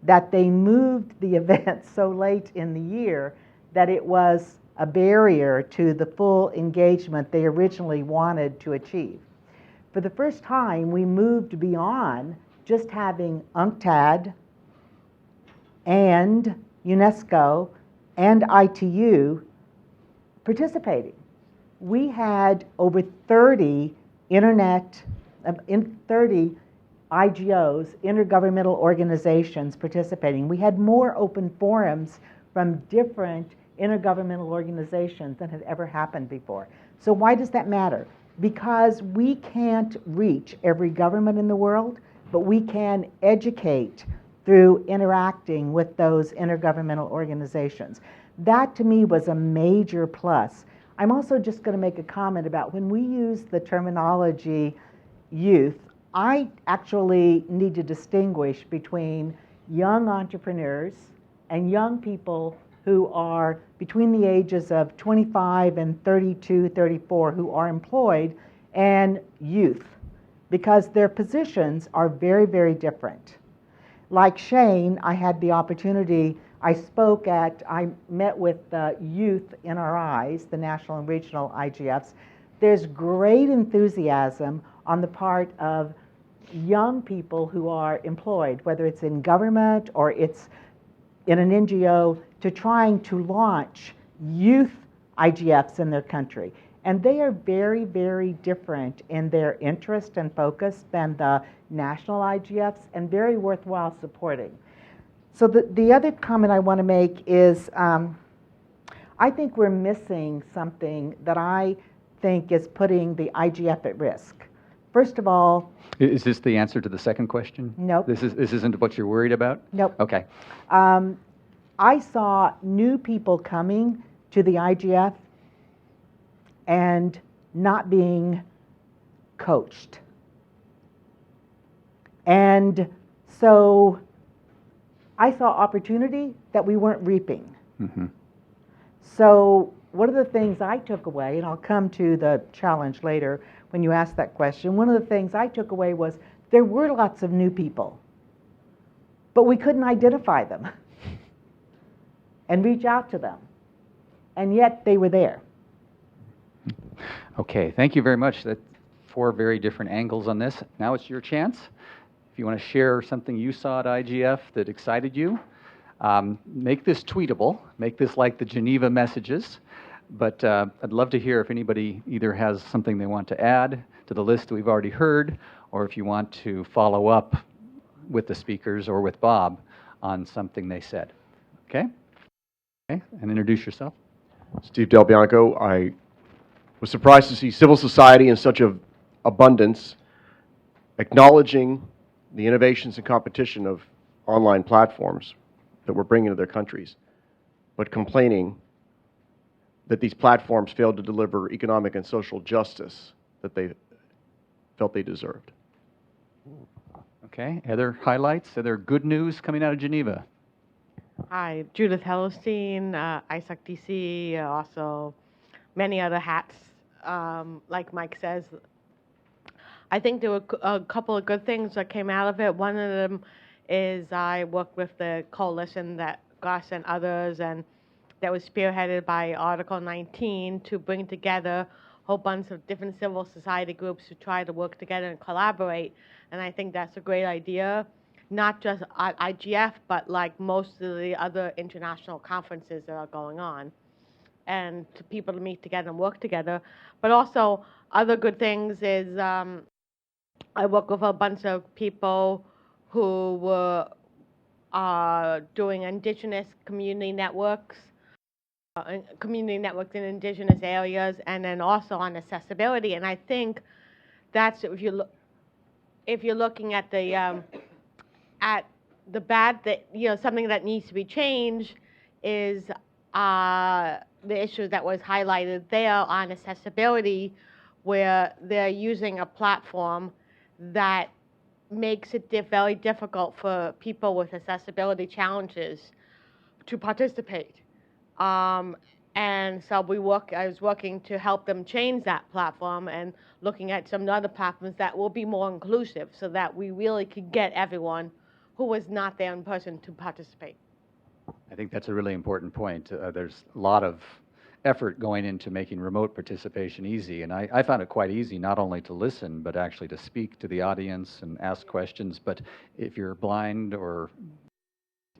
S11: that they moved the event so late in the year that it was a barrier to the full engagement they originally wanted to achieve. For the first time, we moved beyond just having UNCTAD and UNESCO and ITU participating. We had over 30 30 IGOs, intergovernmental organizations, participating. We had more open forums from different intergovernmental organizations than had ever happened before. So why does that matter? Because we can't reach every government in the world, but we can educate through interacting with those intergovernmental organizations. That to me was a major plus. I'm also just going to make a comment about when we use the terminology youth, I actually need to distinguish between young entrepreneurs and young people who are between the ages of 25 and 32, 34 who are employed, and youth, because their positions are very, very different. Like Shane, I had the opportunity, I met with the youth NRIs, the national and regional IGFs. There's great enthusiasm on the part of young people who are employed, whether it's in government or it's in an NGO, to trying to launch youth IGFs in their country. And they are very, very different in their interest and focus than the national IGFs, and very worthwhile supporting. So the other comment I want to make is I think we're missing something that I think is putting the IGF at risk. First of all...
S2: Is this the answer to the second question?
S11: Nope.
S2: This isn't what you're worried about?
S11: Nope.
S2: Okay.
S11: I saw new people coming to the IGF and not being coached. And so I saw opportunity that we weren't reaping. Mm-hmm. So one of the things I took away, and I'll come to the challenge later when you ask that question, one of the things I took away was there were lots of new people, but we couldn't identify them and reach out to them. And yet they were there.
S2: Okay, thank you very much. That's 4 very different angles on this. Now it's your chance. If you want to share something you saw at IGF that excited you, make this tweetable. Make this like the Geneva messages. But I'd love to hear if anybody either has something they want to add to the list we've already heard, or if you want to follow up with the speakers or with Bob on something they said. Okay? Okay, and introduce yourself.
S12: Steve Del Bianco. I was surprised to see civil society in such abundance acknowledging the innovations and competition of online platforms that we're bringing to their countries, but complaining that these platforms failed to deliver economic and social justice that they felt they deserved.
S2: Okay, other highlights? Other good news coming out of Geneva?
S13: Hi, Judith Hellestein, ISOC-DC, also many other hats. Like Mike says, I think there were a couple of good things that came out of it. One of them is I worked with the coalition that Gus and others, and that was spearheaded by Article 19 to bring together a whole bunch of different civil society groups to try to work together and collaborate. And I think that's a great idea, not just at IGF, but like most of the other international conferences that are going on, and to people to meet together and work together. But also, other good things is I work with a bunch of people who were doing indigenous community networks in indigenous areas, and then also on accessibility. And I think that's, if you're looking at the bad, that something that needs to be changed is the issue that was highlighted there on accessibility, where they're using a platform that makes it very difficult for people with accessibility challenges to participate. And so I was working to help them change that platform and looking at some other platforms that will be more inclusive so that we really could get everyone who was not there in person to participate.
S2: I think that's a really important point. There's a lot of effort going into making remote participation easy, and I found it quite easy not only to listen, but actually to speak to the audience and ask questions. But if you're blind or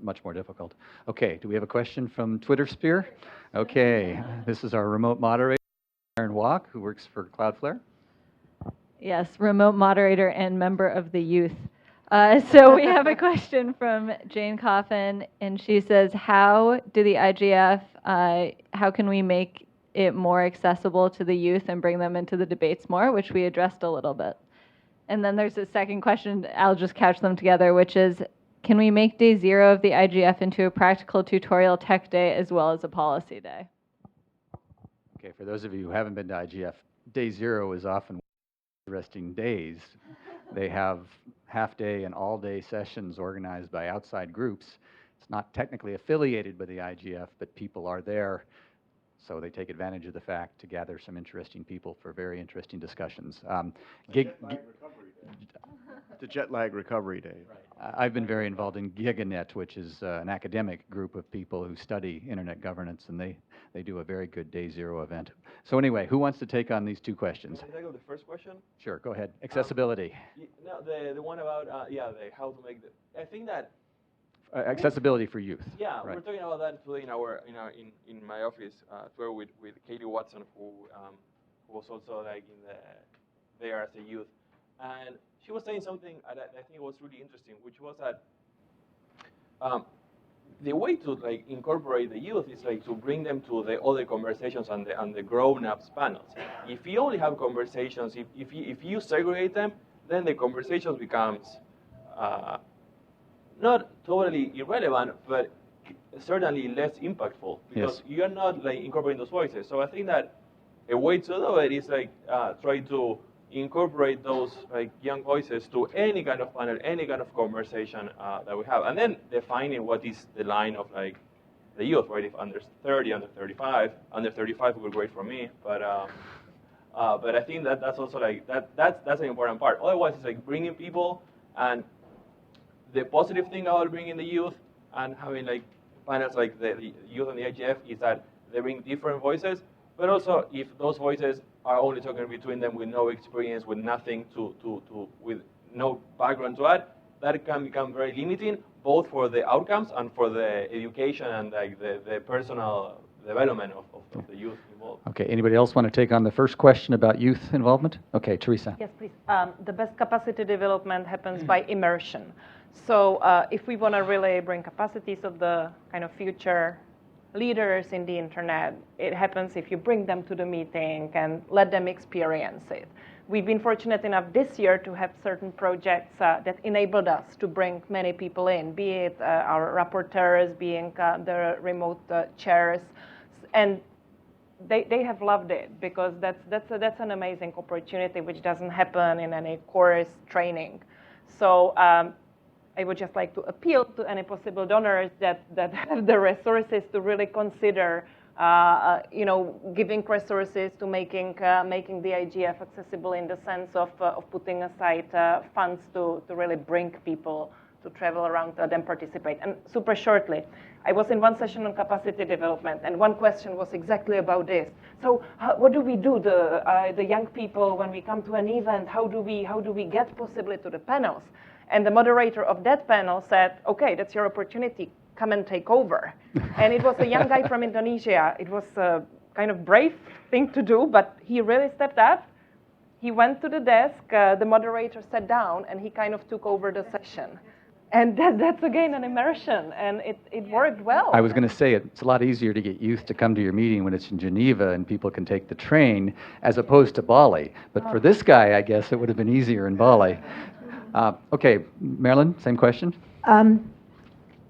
S2: much more difficult. Okay, do we have a question from Twitter Sphere? Okay, this is our remote moderator, Aaron Walk, who works for Cloudflare.
S14: Yes, remote moderator and member of the youth. So we have a question from Jane Coffin, and she says, how do the IGF, how can we make it more accessible to the youth and bring them into the debates more, which we addressed a little bit. And then there's a second question, I'll just couch them together, which is, can we make day 0 of the IGF into a practical tutorial tech day as well as a policy day?
S2: Okay, for those of you who haven't been to IGF, day 0 is often interesting days. They have half-day and all-day sessions organized by outside groups. It's not technically affiliated with the IGF, but people are there, so they take advantage of the fact to gather some interesting people for very interesting discussions.
S12: The jet lag recovery day.
S2: Right. I've been very involved in GigaNet, which is an academic group of people who study internet governance, and they do a very good day 0 event. So anyway, who wants to take on these two questions?
S9: Can I take the first question?
S2: Sure, go ahead. Accessibility.
S9: No, the one about how to make the. I think that.
S2: Accessibility for youth.
S9: Yeah,
S2: right.
S9: We're talking about that today in my office tour with Katie Watson, who was also like there as a youth, and she was saying something that I think was really interesting, which was that the way to like incorporate the youth is like to bring them to the other conversations and the grown-ups panels. If you only have conversations, if you segregate them, then the conversations becomes not totally irrelevant, but certainly less impactful because you are not like incorporating those voices. So I think that a way to do it is like try to incorporate those like young voices to any kind of panel, any kind of conversation that we have, and then defining what is the line of like the youth, right? If under 30, under 35 would be great for me, but I think that that's also like that's an important part. Otherwise, it's like bringing people, and the positive thing about bringing the youth and having like panels like the youth and the IGF is that they bring different voices, but also if those voices are only talking between them with no experience, with nothing with no background to add, that can become very limiting, both for the outcomes and for the education and like the personal development of the youth involved.
S2: Okay, anybody else want to take on the first question about youth involvement? Okay, Teresa.
S10: Yes, please. The best capacity development happens by immersion. So if we want to really bring capacities of the kind of future leaders in the internet, it happens if you bring them to the meeting and let them experience it. We've been fortunate enough this year to have certain projects that enabled us to bring many people in, be it our rapporteurs, being the remote chairs, and they have loved it because that's an amazing opportunity which doesn't happen in any course training. So I would just like to appeal to any possible donors that have the resources to really consider, giving resources to making the IGF accessible in the sense of putting aside funds to really bring people to travel around and participate. And super shortly, I was in one session on capacity development, and one question was exactly about this. So what do we do, the young people, when we come to an event? How do we get possibly to the panels? And the moderator of that panel said, okay, that's your opportunity. Come and take over. And it was a young guy from Indonesia. It was a kind of brave thing to do, but he really stepped up. He went to the desk, the moderator sat down, and he kind of took over the session. And that's again an immersion, and it worked well.
S2: I was going to say, it's a lot easier to get youth to come to your meeting when it's in Geneva and people can take the train as opposed to Bali. But for this guy, I guess it would have been easier in Bali. Okay, Marilyn, same question.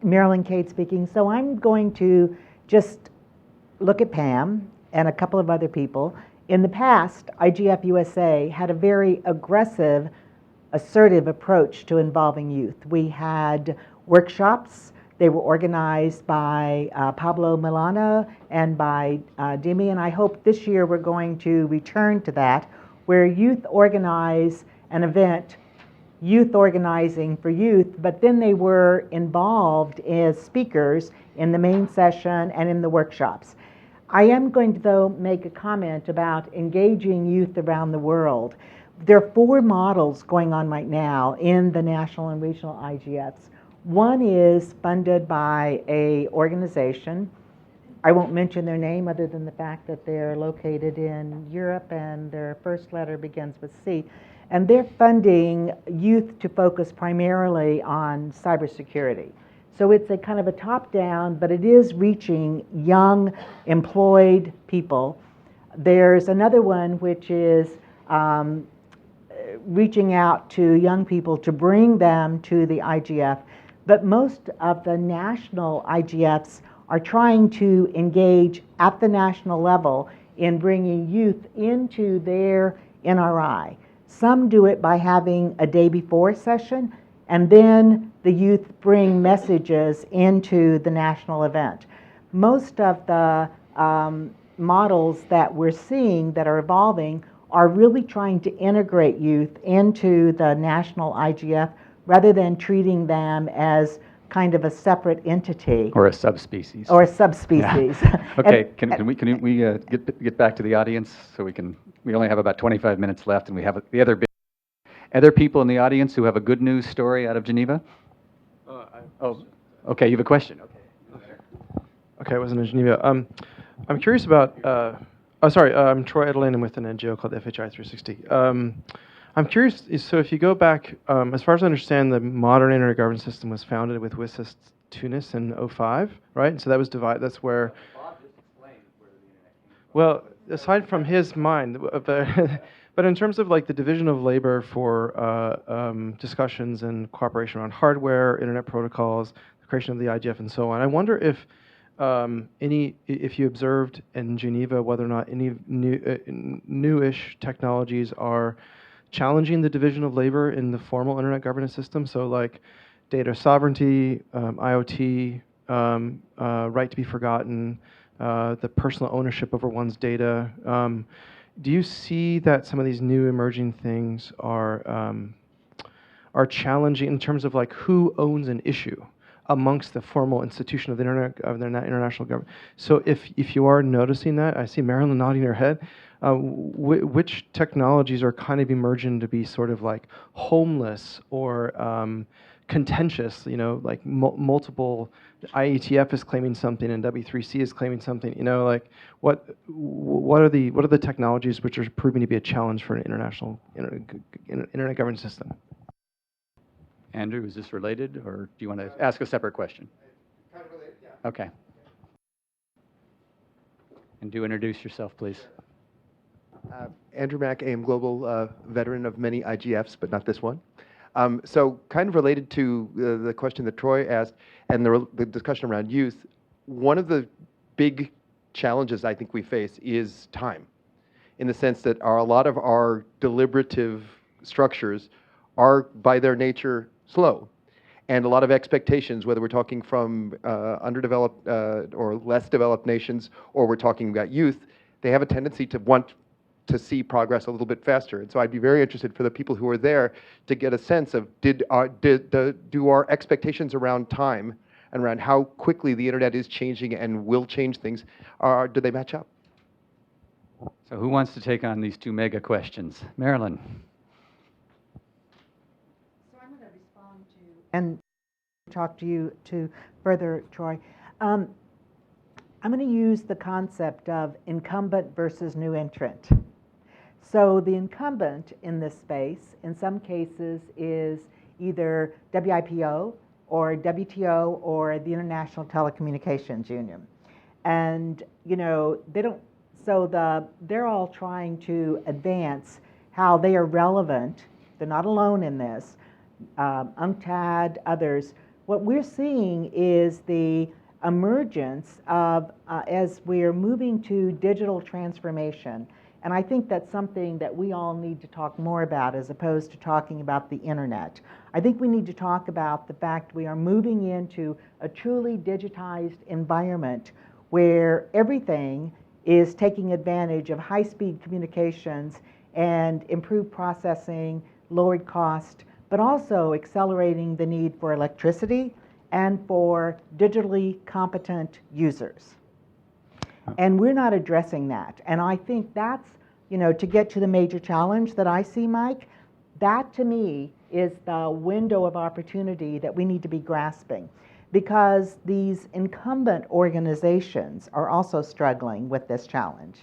S11: Marilyn Cade speaking. So I'm going to just look at Pam and a couple of other people. In the past, IGF USA had a very aggressive, assertive approach to involving youth. We had workshops. They were organized by Pablo Milano and by Dimi, and I hope this year we're going to return to that, where youth organize an event, youth organizing for youth, but then they were involved as speakers in the main session and in the workshops. I am going to, though, make a comment about engaging youth around the world. There are 4 models going on right now in the national and regional IGFs. One is funded by an organization. I won't mention their name other than the fact that they're located in Europe and their first letter begins with C. And they're funding youth to focus primarily on cybersecurity. So it's a kind of a top-down, but it is reaching young, employed people. There's another one which is reaching out to young people to bring them to the IGF. But most of the national IGFs are trying to engage at the national level in bringing youth into their NRI. Some do it by having a day before session, and then the youth bring messages into the national event. Most of the models that we're seeing that are evolving are really trying to integrate youth into the national IGF rather than treating them as kind of a separate entity.
S2: Or a subspecies.
S11: Or a subspecies.
S2: Yeah. Okay, can we get back to the audience so we only have about 25 minutes left and we have the other other people in the audience who have a good news story out of Geneva? Okay, you have a question.
S15: Okay, I wasn't in Geneva. I'm curious about, I'm Troy Edelin. I'm with an NGO called FHI 360. I'm curious, so if you go back, as far as I understand, the modern internet governance system was founded with WSIS Tunis in 2005, right? And so that was divided, that's where... Bob just explained where the internet came from. Well, aside from his mind, but in terms of like the division of labor for discussions and cooperation around hardware, internet protocols, the creation of the IGF and so on, I wonder if if you observed in Geneva whether or not any newish technologies are challenging the division of labor in the formal internet governance system. So like data sovereignty, IoT, right to be forgotten, the personal ownership over one's data. Do you see that some of these new emerging things are challenging in terms of like who owns an issue amongst the formal institution of the internet of the international government? So if you are noticing that, I see Marilyn nodding her head. Which technologies are kind of emerging to be sort of like homeless or contentious? You know, like multiple. IETF is claiming something and W3C is claiming something. You know, like what are the technologies which are proving to be a challenge for an international internet governance system?
S2: Andrew, is this related, or do you want to ask a separate question? Kind of related, yeah. Okay. And do introduce yourself, please.
S16: Andrew Mack, AM Global, veteran of many IGFs, but not this one. So kind of related to the question that Troy asked and the discussion around youth, one of the big challenges I think we face is time, in the sense that a lot of our deliberative structures are by their nature slow. And a lot of expectations, whether we're talking from underdeveloped or less developed nations, or we're talking about youth, they have a tendency to want to see progress a little bit faster. And so I'd be very interested for the people who are there to get a sense of do our expectations around time and around how quickly the internet is changing and will change things, do they match up?
S2: So who wants to take on these two mega questions? Marilyn.
S11: So I'm going to respond to and talk to you to further, Troy. I'm going to use the concept of incumbent versus new entrant. So the incumbent in this space, in some cases, is either WIPO or WTO or the International Telecommunications Union. And, you know, they're all trying to advance how they are relevant. They're not alone in this. UNCTAD, others. What we're seeing is the emergence of, as we're moving to digital transformation, and I think that's something that we all need to talk more about as opposed to talking about the internet. I think we need to talk about the fact we are moving into a truly digitized environment where everything is taking advantage of high-speed communications and improved processing, lowered cost, but also accelerating the need for electricity and for digitally competent users. And we're not addressing that. And I think that's, you know, to get to the major challenge that I see, Mike, that to me is the window of opportunity that we need to be grasping, because these incumbent organizations are also struggling with this challenge.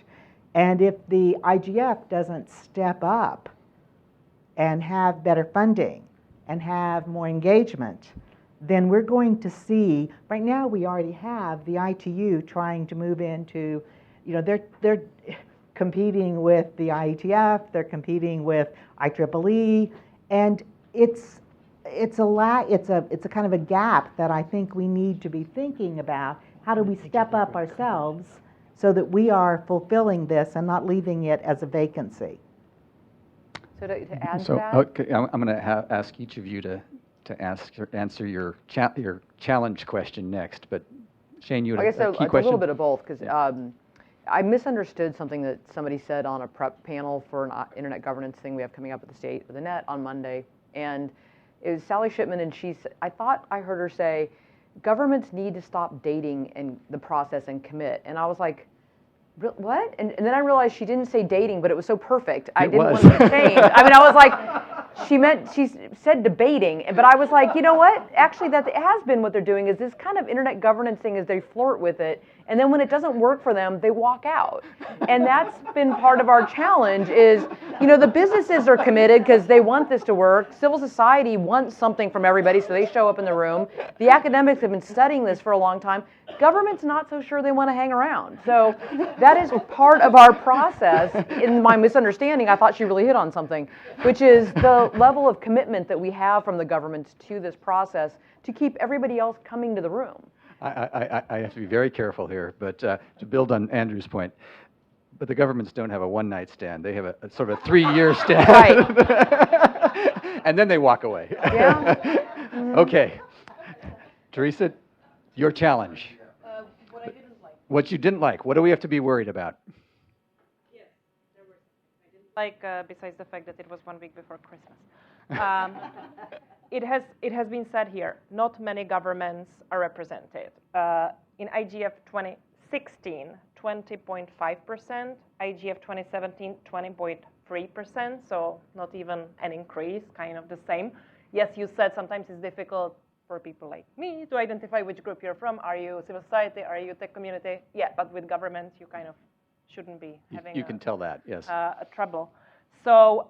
S11: And if the IGF doesn't step up and have better funding and have more engagement, then we're going to see, right now we already have the ITU trying to move into, you know, they're competing with the IETF, they're competing with IEEE, and it's a kind of a gap that I think we need to be thinking about. How do we step up ourselves so that we are fulfilling this and not leaving it as a vacancy?
S8: So to add to
S2: So
S8: that,
S2: okay, I'm going to ask each of you to answer your challenge question next. But Shane, you had
S8: I guess
S2: a key
S8: a
S2: question?
S8: little bit of both, because I misunderstood something that somebody said on a prep panel for an internet governance thing we have coming up at the State of the Net on Monday. And it was Sally Shipman, and I thought I heard her say, governments need to stop dating and the process and commit. And I was like, what? And then I realized she didn't say dating, but it was so perfect. I didn't want it to change. I mean, I was like, she said debating, but I was like, you know what? Actually, that has been what they're doing, is this kind of internet governance thing is they flirt with it, and then when it doesn't work for them, they walk out. And that's been part of our challenge is, you know, the businesses are committed because they want this to work. Civil society wants something from everybody, so they show up in the room. The academics have been studying this for a long time. Government's not so sure they want to hang around. So that is part of our process. In my misunderstanding, I thought she really hit on something, which is the level of commitment that we have from the government to this process to keep everybody else coming to the room.
S2: I have to be very careful here, but to build on Andrew's point, but the governments don't have a one-night stand. They have a sort of a 3-year stand.
S8: Right.
S2: And then they walk away.
S8: Yeah. Mm-hmm.
S2: Okay. Teresa, your challenge.
S10: What I didn't like.
S2: What you didn't like. What do we have to be worried about?
S10: Yes, there were some things I didn't like, besides the fact that it was 1 week before Christmas. It has been said here, not many governments are represented. In IGF 2016, 20.5%, IGF 2017, 20.3%, so not even an increase, kind of the same. Yes, you said sometimes it's difficult for people like me to identify which group you're from. Are you civil society? Are you tech community? Yeah, but with government, you kind of shouldn't be having
S2: You can tell that, yes.
S10: a trouble. So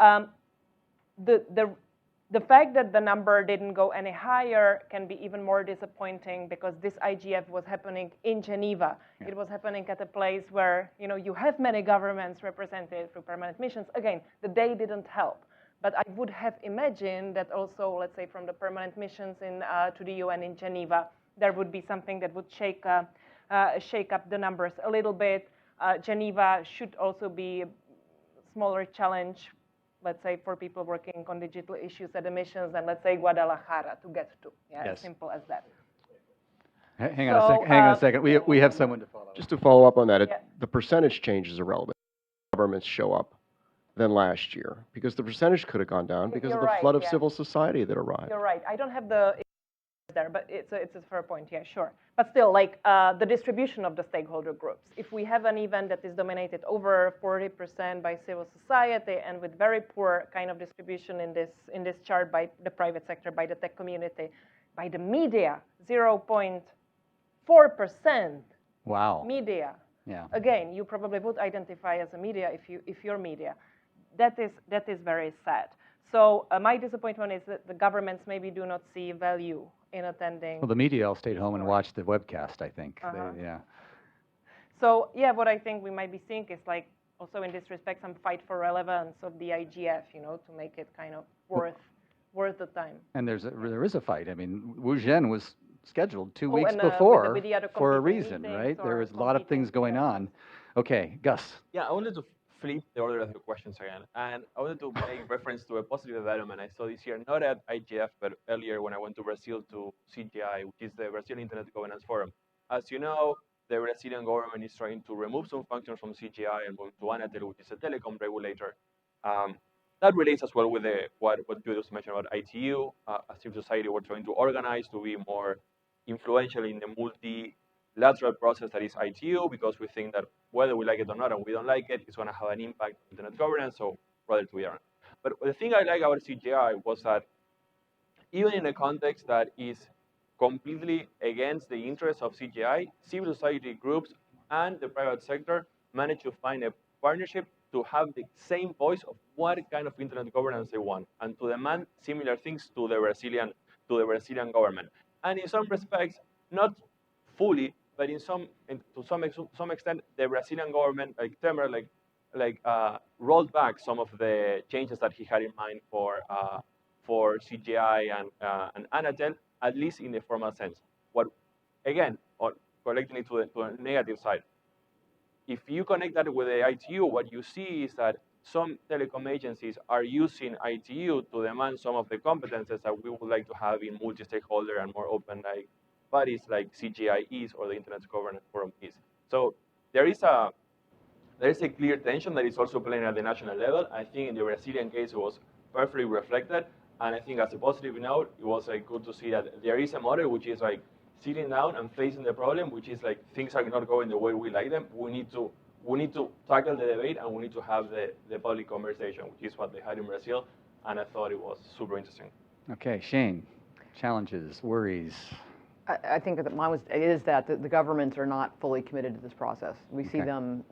S10: the fact that the number didn't go any higher can be even more disappointing, because this IGF was happening in Geneva. Yeah. It was happening at a place where, you know, you have many governments represented through permanent missions. Again, the day didn't help. But I would have imagined that also, let's say, from the permanent missions to the UN in Geneva, there would be something that would shake up the numbers a little bit. Geneva should also be a smaller challenge, let's say, for people working on digital issues and emissions, than, let's say, Guadalajara to get to. Yeah,
S2: yes.
S10: As simple as that.
S2: Hang on a second. We have someone to follow.
S12: Just to follow up on that, the percentage change is irrelevant. Governments show up than last year? Because the percentage could have gone down because of the flood of civil society that arrived.
S10: You're right. I don't have the there, but it's a fair point. Yeah, sure. But still, like the distribution of the stakeholder groups. If we have an event that is dominated over 40% by civil society and with very poor kind of distribution in this chart by the private sector, by the tech community, by the media, 0.4%.
S2: Wow.
S10: Media.
S2: Yeah.
S10: Again, you probably would identify as a media if you're media. That is very sad. So my disappointment is that the governments maybe do not see value in attending.
S2: Well, the media all stayed home and watched the webcast, I think. Yeah.
S10: So yeah, what I think we might be seeing is like also in this respect some fight for relevance of the IGF, you know, to make it kind of worth the time.
S2: And there is a fight. I mean, Wuzhen was scheduled 2 weeks
S10: and,
S2: before
S10: with the other
S2: for a reason, right? There was a lot of things going on. Okay, Gus.
S9: Yeah, I wanted to flip the order of the questions again. And I wanted to make reference to a positive development I saw this year, not at IGF, but earlier when I went to Brazil to CGI, which is the Brazilian Internet Governance Forum. As you know, the Brazilian government is trying to remove some functions from CGI and move to Anatel, which is a telecom regulator. That relates as well with what you just mentioned about ITU. As civil society, we're trying to organize to be more influential in the multilateral process that is ITU, because we think that whether we like it or not, and we don't like it, it's going to have an impact on internet governance, so rather to be honest. But the thing I like about CGI was that even in a context that is completely against the interests of CGI, civil society groups and the private sector managed to find a partnership to have the same voice of what kind of internet governance they want, and to demand similar things to the Brazilian government. And in some respects, not fully, but to some extent, the Brazilian government, like Temer, rolled back some of the changes that he had in mind for CGI and Anatel, at least in the formal sense. What, again, connecting it to the negative side, if you connect that with the ITU, what you see is that some telecom agencies are using ITU to demand some of the competences that we would like to have in multi-stakeholder and more open bodies like CGI is or the Internet Governance Forum is. So there is a clear tension that is also playing at the national level. I think in the Brazilian case it was perfectly reflected, and I think as a positive note, it was good to see that there is a model which is sitting down and facing the problem, which is things are not going the way we like them. We need to tackle the debate, and we need to have the public conversation, which is what they had in Brazil, and I thought it was super interesting.
S2: Okay, Shane, challenges, worries.
S8: I think that it is that the governments are not fully committed to this process. We see them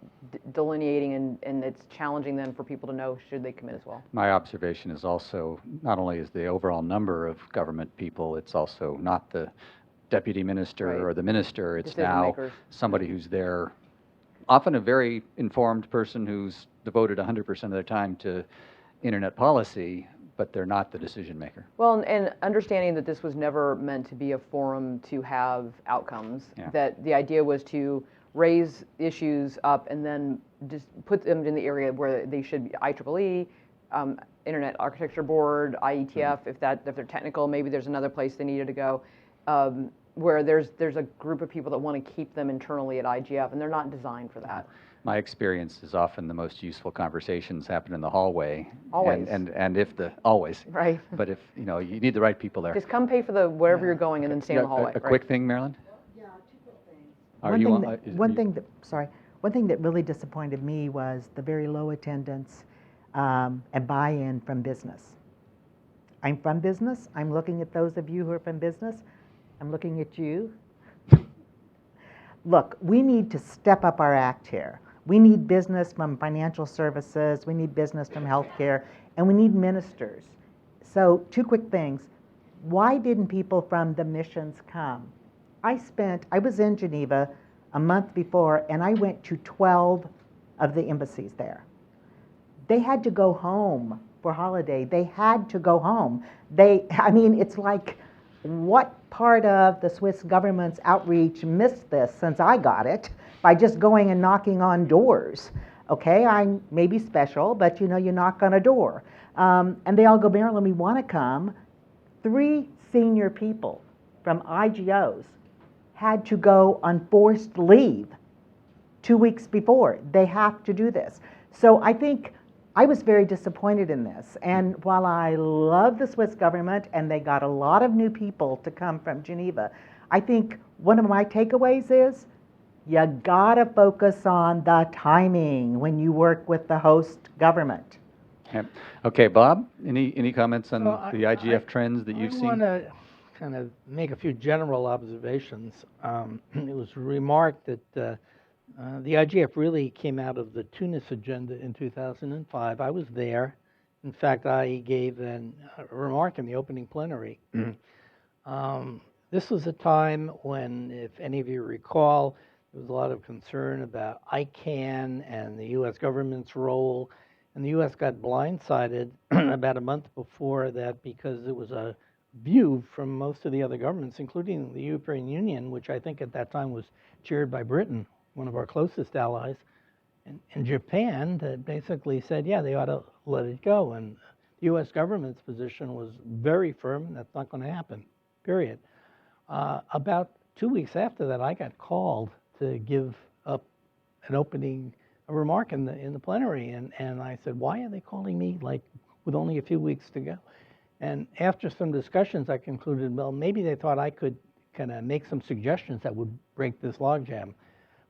S8: delineating, and it's challenging them for people to know should they commit as well.
S2: My observation is also not only is the overall number of government people, it's also not the deputy minister or the minister. It's now somebody who's there, often a very informed person who's devoted 100% of their time to internet policy, but they're not the decision maker.
S8: Well, and understanding that this was never meant to be a forum to have outcomes, that the idea was to raise issues up and then just put them in the area where they should be, IEEE, Internet Architecture Board, IETF, if they're technical, maybe there's another place they needed to go, where there's a group of people that want to keep them internally at IGF, and they're not designed for that.
S2: My experience is often the most useful conversations happen in the hallway.
S8: Always.
S2: And if always.
S8: Right.
S2: But if, you need the right people there.
S8: Just come pay for wherever you're going and then stay in the hallway.
S2: A quick thing, Marilyn?
S11: Yeah, two quick things. One thing that really disappointed me was the very low attendance and buy-in from business. I'm from business. I'm looking at those of you who are from business. I'm looking at you. Look, we need to step up our act here. We need business from financial services, we need business from healthcare, and we need ministers. So, two quick things. Why didn't people from the missions come? I was in Geneva a month before, and I went to 12 of the embassies there. They had to go home for holiday. They had to go home. It's like, what part of the Swiss government's outreach missed this since I got it by just going and knocking on doors? Okay, I may be special, but you knock on a door. And they all go, Marilyn, we want to come. 3 senior people from IGOs had to go on forced leave 2 weeks before. They have to do this. So I think I was very disappointed in this. And while I love the Swiss government and they got a lot of new people to come from Geneva, I think one of my takeaways is you gotta focus on the timing when you work with the host government.
S2: Yeah. Okay, Bob, any comments on the IGF trends that you've
S3: I
S2: seen?
S3: want to kind of make a few general observations. It was remarked that the IGF really came out of the Tunis agenda in 2005. I was there. In fact, I gave a remark in the opening plenary. This was a time when, if any of you recall, there was a lot of concern about ICANN and the U.S. government's role. And the U.S. got blindsided about a month before that because it was a view from most of the other governments, including the European Union, which I think at that time was chaired by Britain, one of our closest allies, and Japan, that basically said, yeah, they ought to let it go. And the U.S. government's position was very firm, that's not going to happen, period. About 2 weeks after that, I got called to give up an opening remark in the plenary, and I said, why are they calling me, like, with only a few weeks to go? And after some discussions, I concluded, well, maybe they thought I could kind of make some suggestions that would break this logjam.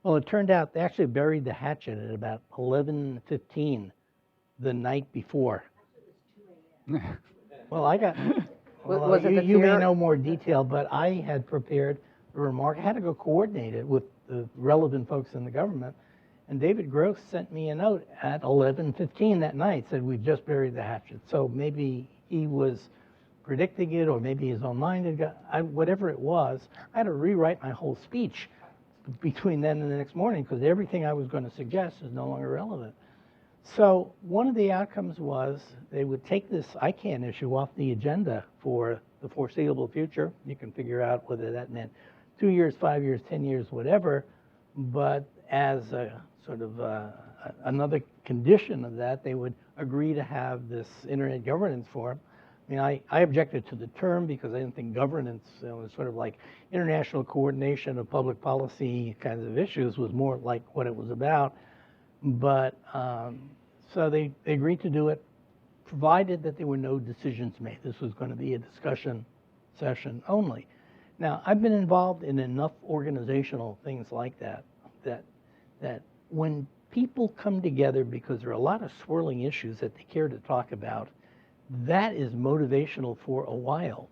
S3: Well, it turned out they actually buried the hatchet at about 11:15 the night before. Well, I got, well,
S8: Was it the
S3: you may
S8: fear-
S3: know more detail, but I had prepared a remark. I had to go coordinate it with the relevant folks in the government. And David Gross sent me a note at 11:15 that night, said, we just buried the hatchet. So maybe he was predicting it, or maybe his own mind had got, whatever it was, I had to rewrite my whole speech between then and the next morning because everything I was going to suggest is no longer relevant. So one of the outcomes was they would take this ICANN issue off the agenda for the foreseeable future. You can figure out whether that meant 2 years, 5 years, 10 years, whatever. But as a sort of another condition of that, they would agree to have this Internet Governance Forum. I mean, I objected to the term because I didn't think governance was sort of like international coordination of public policy kinds of issues was more like what it was about. But so they agreed to do it, provided that there were no decisions made. This was going to be a discussion session only. Now, I've been involved in enough organizational things like that when people come together because there are a lot of swirling issues that they care to talk about, that is motivational for a while.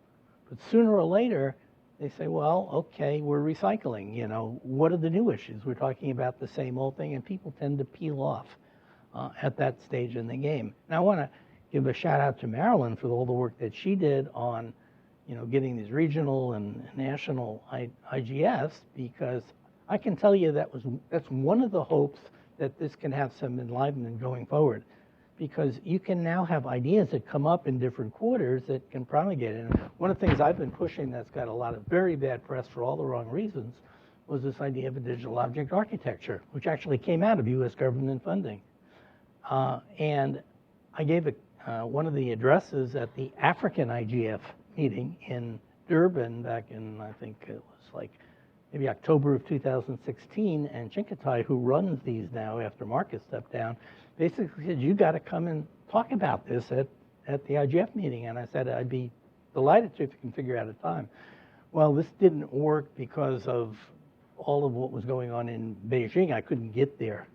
S3: But sooner or later, they say, well, okay, we're recycling. You know, what are the new issues? We're talking about the same old thing, and people tend to peel off at that stage in the game. Now, I want to give a shout out to Marilyn for all the work that she did on, you know, getting these regional and national IGS, because I can tell you that's one of the hopes that this can have some enlivenment going forward, because you can now have ideas that come up in different quarters that can promulgate it. And one of the things I've been pushing that's got a lot of very bad press for all the wrong reasons was this idea of a digital object architecture, which actually came out of U.S. government funding. And I gave one of the addresses at the African IGF meeting in Durban back in, I think it was like maybe October of 2016, and Chinkatai, who runs these now after Marcus stepped down, basically said, you got to come and talk about this at the IGF meeting. And I said, I'd be delighted to if you can figure out a time. Well, this didn't work because of all of what was going on in Beijing. I couldn't get there.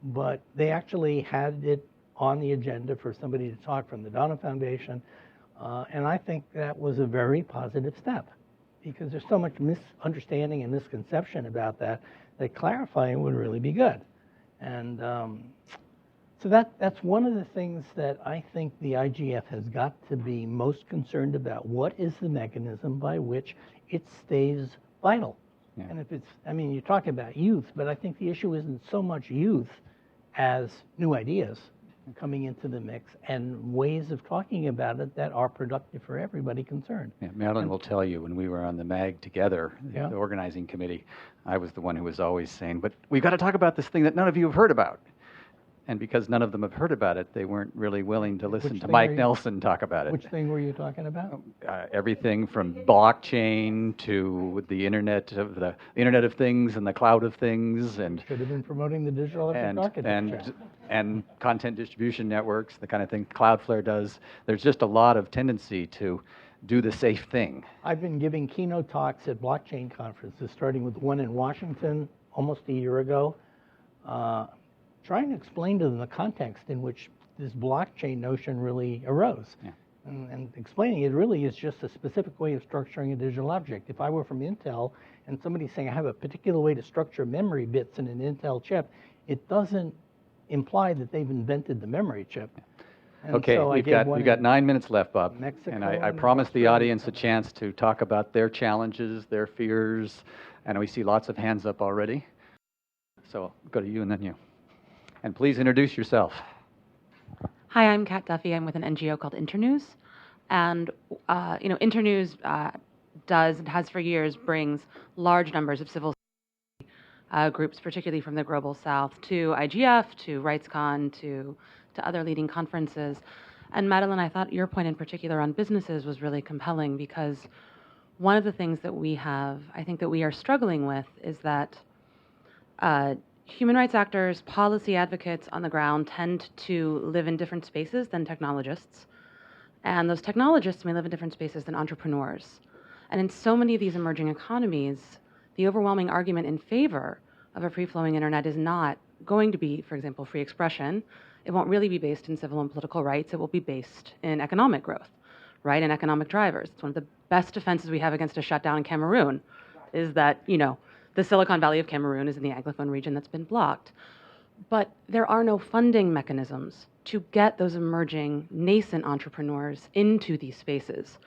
S3: But they actually had it on the agenda for somebody to talk from the Dana Foundation. And I think that was a very positive step, because there's so much misunderstanding and misconception about that clarifying would really be good. And so that's one of the things that I think the IGF has got to be most concerned about. What is the mechanism by which it stays vital? Yeah. And if it's, I mean, you talk about youth, but I think the issue isn't so much youth as new ideas coming into the mix and ways of talking about it that are productive for everybody concerned.
S2: Yeah, Marilyn will tell you, when we were on the MAG together, the organizing committee, I was the one who was always saying, but we've got to talk about this thing that none of you have heard about. And because none of them have heard about it, they weren't really willing to listen
S3: Which
S2: to
S3: thing
S2: Mike
S3: are you-
S2: Nelson talk about it.
S3: Which thing were you talking about?
S2: Everything from blockchain to the Internet of Things and the cloud of things, and
S3: Should have been promoting the digital object architecture.
S2: and content distribution networks, the kind of thing Cloudflare does. There's just a lot of tendency to do the safe thing.
S3: I've been giving keynote talks at blockchain conferences, starting with one in Washington almost a year ago, trying to explain to them the context in which this blockchain notion really arose.
S2: Yeah.
S3: And explaining it really is just a specific way of structuring a digital object. If I were from Intel and somebody's saying I have a particular way to structure memory bits in an Intel chip, it doesn't imply that they've invented the memory chip. And
S2: Okay,
S3: so
S2: we've got 9 minutes left, Bob.
S3: Mexico
S2: And I
S3: and
S2: promised the
S3: Australia.
S2: audience a chance to talk about their challenges, their fears, and we see lots of hands up already. So I'll go to you and then you. And please introduce yourself.
S17: Hi, I'm Kat Duffy. I'm with an NGO called Internews. And, Internews does and has for years brings large numbers of civil society groups, particularly from the Global South, to IGF, to RightsCon, to other leading conferences. And Madeline, I thought your point in particular on businesses was really compelling, because one of the things that I think that we are struggling with is that human rights actors, policy advocates on the ground tend to live in different spaces than technologists. And those technologists may live in different spaces than entrepreneurs. And in so many of these emerging economies, the overwhelming argument in favor of a free-flowing internet is not going to be, for example, free expression. It won't really be based in civil and political rights. It will be based in economic growth, right, and economic drivers. It's one of the best defenses we have against a shutdown in Cameroon, is that, the Silicon Valley of Cameroon is in the Anglophone region that's been blocked. But there are no funding mechanisms to get those emerging nascent entrepreneurs into these spaces.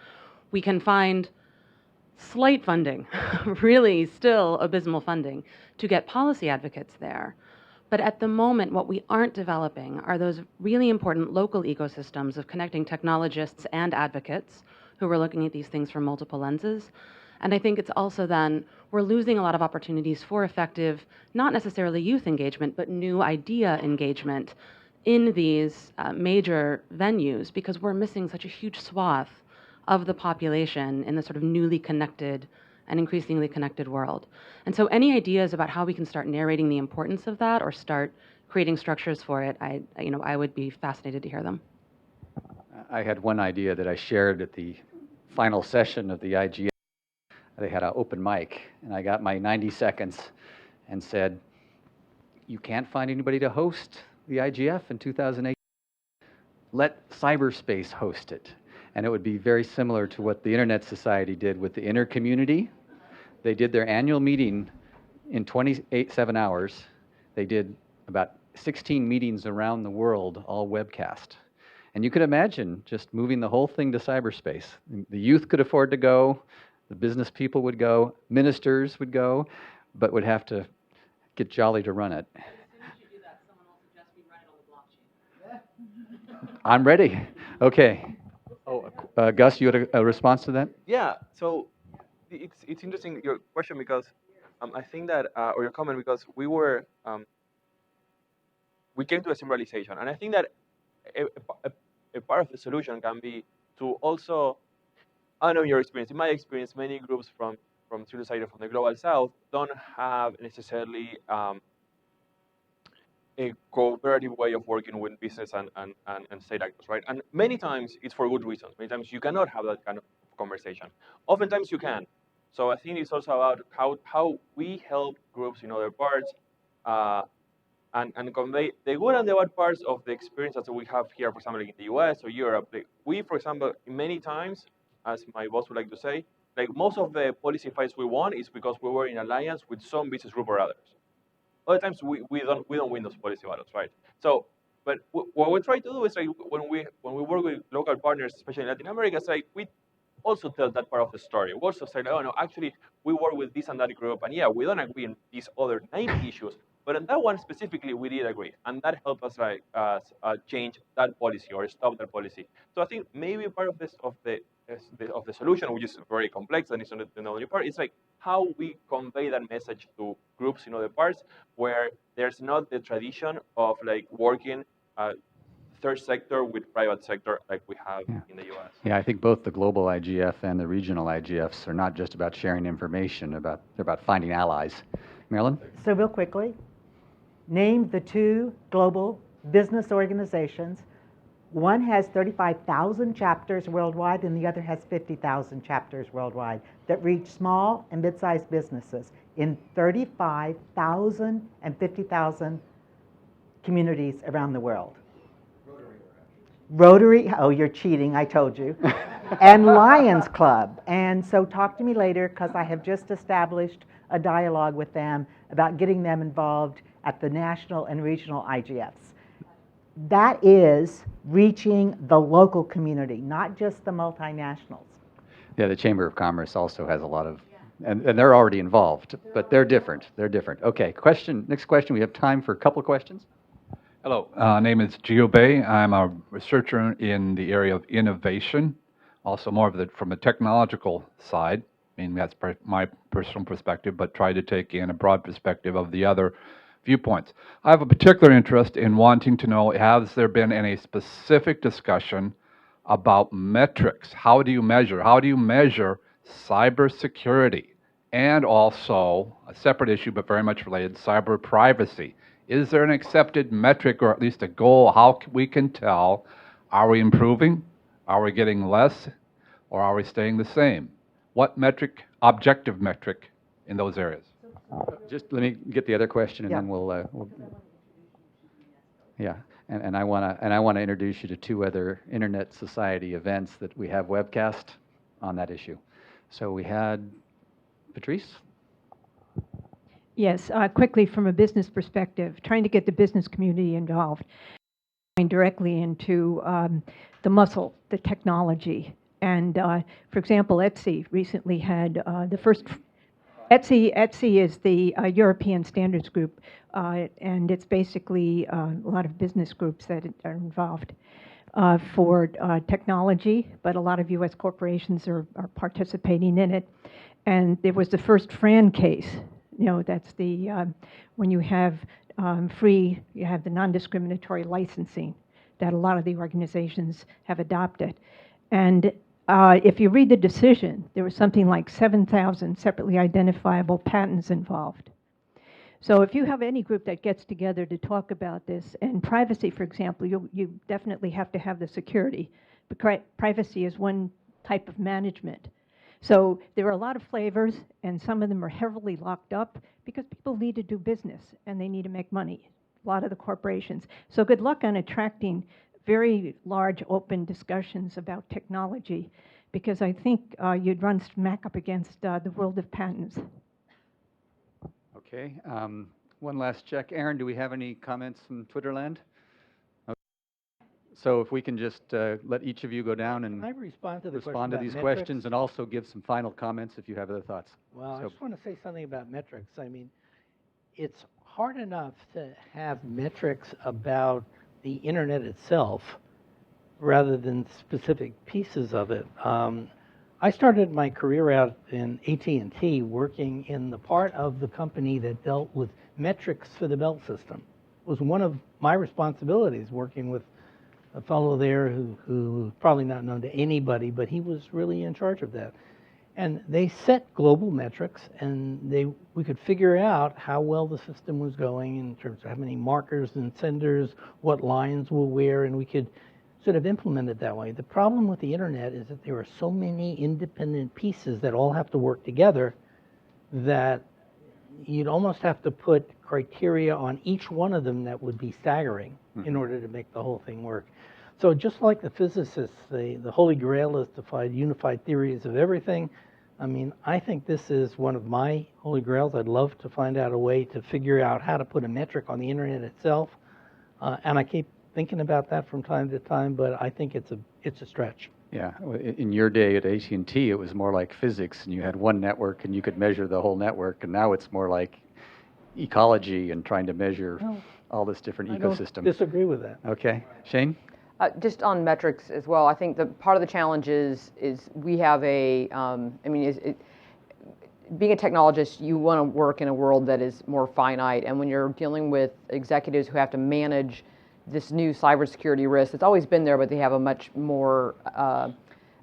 S17: We can find slight funding, really still abysmal funding, to get policy advocates there. But at the moment, what we aren't developing are those really important local ecosystems of connecting technologists and advocates who are looking at these things from multiple lenses. And I think it's also then we're losing a lot of opportunities for effective, not necessarily youth engagement, but new idea engagement in these major venues, because we're missing such a huge swath of the population in the sort of newly connected and increasingly connected world. And so any ideas about how we can start narrating the importance of that or start creating structures for it, I would be fascinated to hear them.
S2: I had one idea that I shared at the final session of the IGF. They had an open mic, and I got my 90 seconds and said, you can't find anybody to host the IGF in 2008. Let cyberspace host it. And it would be very similar to what the Internet Society did with the inner community. They did their annual meeting in 7 hours. They did about 16 meetings around the world, all webcast. And you could imagine just moving the whole thing to cyberspace. The youth could afford to go. The business people would go, ministers would go, but would have to get jolly to run it. As soon as you do that, someone will suggest we run it on the blockchain. I'm ready. Okay. Gus, you had a response to that?
S9: Yeah. So it's interesting your question, because I think that or your comment, because we came to a same realization, and I think that a part of the solution can be to also. I know your experience. In my experience, many groups from civil society from the Global South don't have necessarily a cooperative way of working with business and state actors, right? And many times it's for good reasons. Many times you cannot have that kind of conversation. Oftentimes you can. So I think it's also about how we help groups in other parts and convey the good and the bad parts of the experience that we have here, for example, in the US or Europe. We, for example, many times, as my boss would like to say, most of the policy fights we won is because we were in alliance with some business group or others. Other times we don't win those policy battles, right? So, but what we try to do is when we work with local partners, especially in Latin America, we also tell that part of the story. We also say, oh no, actually we work with this and that group, and yeah, we don't agree on these other 9 issues, but on that one specifically we did agree, and that helped us change that policy or stop that policy. So I think maybe part of the of the solution, which is very complex and it's not the technology part. It's like how we convey that message to groups in other parts where there's not the tradition of like working third sector with private sector like we have in the U.S.
S2: Yeah, I think both the global IGF and the regional IGFs are not just about sharing information, they're about finding allies. Marilyn?
S11: So real quickly, name the two global business organizations. One has 35,000 chapters worldwide and the other has 50,000 chapters worldwide that reach small and mid-sized businesses in 35,000 and 50,000 communities around the world. Rotary, oh, you're cheating, I told you, and Lions Club. And so talk to me later because I have just established a dialogue with them about getting them involved at the national and regional IGFs. That is reaching the local community, not just the multinationals.
S2: Yeah, the Chamber of Commerce also has a lot of, and they're already involved, but they're different. They're different. Okay, next question. We have time for a couple of questions.
S18: Hello, name is Gio Bay. I'm a researcher in the area of innovation, also more of from the technological side. I mean, that's my personal perspective, but try to take in a broad perspective of the other viewpoints. I have a particular interest in wanting to know, has there been any specific discussion about metrics? How do you measure? How do you measure cybersecurity? And also, a separate issue, but very much related, cyber privacy. Is there an accepted metric or at least a goal how we can tell, are we improving, are we getting less, or are we staying the same? What metric, objective metric in those areas?
S2: Just let me get the other question and then we'll yeah, and I want to introduce you to two other Internet Society events that we have webcast on that issue. So we had Patrice?
S5: Yes, quickly from a business perspective, trying to get the business community involved, going directly into the muscle, the technology. And for example, Etsy recently had the first, Etsy is the European Standards Group, and it's basically a lot of business groups that are involved for technology, but a lot of U.S. corporations are participating in it. And there was the first FRAN case. You know, that's the, when you have you have the non-discriminatory licensing that a lot of the organizations have adopted. And if you read the decision, there was something like 7,000 separately identifiable patents involved. So if you have any group that gets together to talk about this, and privacy, for example, you definitely have to have the security, but privacy is one type of management. So there are a lot of flavors, and some of them are heavily locked up because people need to do business and they need to make money, a lot of the corporations. So good luck on attracting very large open discussions about technology, because I think you'd run smack up against the world of patents.
S2: Okay, one last check. Aaron, do we have any comments from Twitterland? So if we can just let each of you go down and
S3: I respond to the
S2: respond to
S3: question
S2: these
S3: about
S2: questions
S3: metrics?
S2: and also give some final comments if you have other thoughts.
S3: Well,
S2: So-
S3: I just want to say something about metrics. I mean, it's hard enough to have metrics about the internet itself rather than specific pieces of it. I started my career out in AT&T working in the part of the company that dealt with metrics for the belt system. It was one of my responsibilities working with a fellow there who probably not known to anybody, but he was really in charge of that. And they set global metrics, and we could figure out how well the system was going in terms of how many markers and senders, what lines were where, and we could sort of implement it that way. The problem with the internet is that there are so many independent pieces that all have to work together that you'd almost have to put criteria on each one of them that would be staggering in order to make the whole thing work. So just like the physicists, the Holy Grail is to find unified theories of everything. I mean, I think this is one of my Holy Grails. I'd love to find out a way to figure out how to put a metric on the internet itself. And I keep thinking about that from time to time, but I think it's a stretch.
S2: Yeah, in your day at AT&T, it was more like physics, and you had one network, and you could measure the whole network, and now it's more like ecology and trying to measure all this different ecosystem.
S3: I don't disagree with that.
S2: Okay, Shane?
S8: Just on metrics as well, I think the part of the challenge is we have a, being a technologist, you want to work in a world that is more finite, and when you're dealing with executives who have to manage this new cybersecurity risk, it's always been there, but they have a much more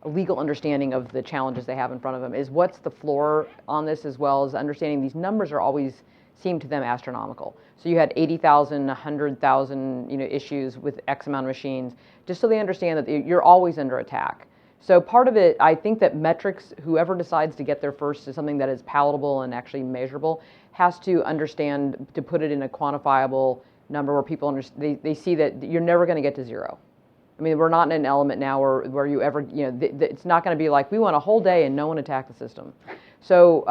S8: legal understanding of the challenges they have in front of them, is what's the floor on this, as well as understanding these numbers are always seem to them astronomical. So you had 80,000, 100,000, issues with X amount of machines, just so they understand that you're always under attack. So part of it, I think that metrics, whoever decides to get there first to something that is palatable and actually measurable, has to understand to put it in a quantifiable number where people they see that you're never going to get to zero. I mean, we're not in an element now where you ever, it's not going to be like, we want a whole day and no one attack the system. So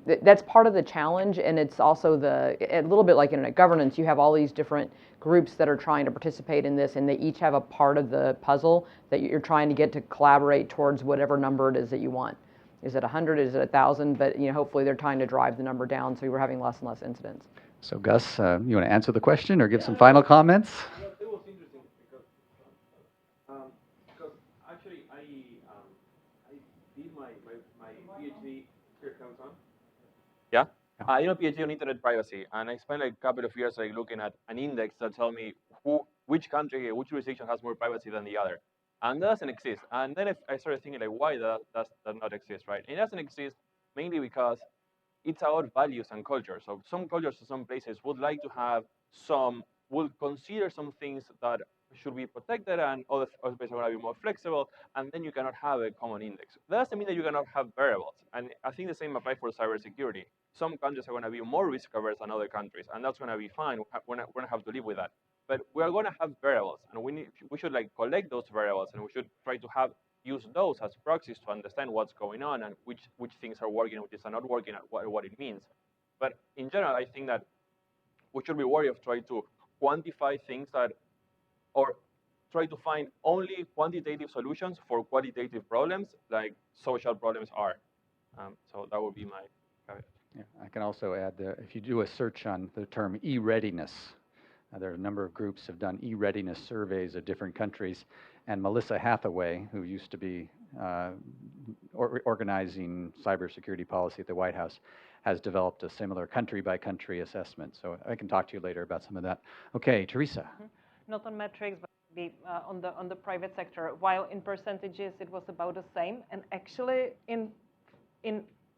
S8: that's part of the challenge, and it's also a little bit like internet governance. You have all these different groups that are trying to participate in this, and they each have a part of the puzzle that you're trying to get to collaborate towards whatever number it is that you want. Is it 100? Is it 1,000? But hopefully they're trying to drive the number down, so we're having less and less incidents.
S2: So Gus, you want to answer the question or give some final comments?
S9: It was interesting because actually I did my PhD. Here comes on. Yeah. I did a PhD on internet privacy, and I spent like a couple of years looking at an index that tell me which country, which jurisdiction has more privacy than the other, and that doesn't exist. And then I started thinking like, why does not exist, right? And it doesn't exist mainly because it's about values and culture. So some cultures, some places would like to have would consider some things that should be protected, and other places are going to be more flexible, and then you cannot have a common index. That doesn't mean that you cannot have variables, and I think the same applies for cybersecurity. Some countries are going to be more risk-averse than other countries, and that's going to be fine. We're going to have to live with that. But we are going to have variables, and we should collect those variables, and we should try to use those as proxies to understand what's going on and which things are working, which are not working, and what it means. But in general, I think that we should be worried of trying to quantify things or try to find only quantitative solutions for qualitative problems, like social problems are. So that would be my caveat.
S2: Yeah, I can also add that if you do a search on the term e-readiness, there are a number of groups have done e-readiness surveys of different countries, and Melissa Hathaway, who used to be organizing cybersecurity policy at the White House, has developed a similar country-by-country assessment. So I can talk to you later about some of that. Okay, Teresa.
S10: Mm-hmm. Not on metrics, but maybe on the private sector. While in percentages it was about the same, and actually in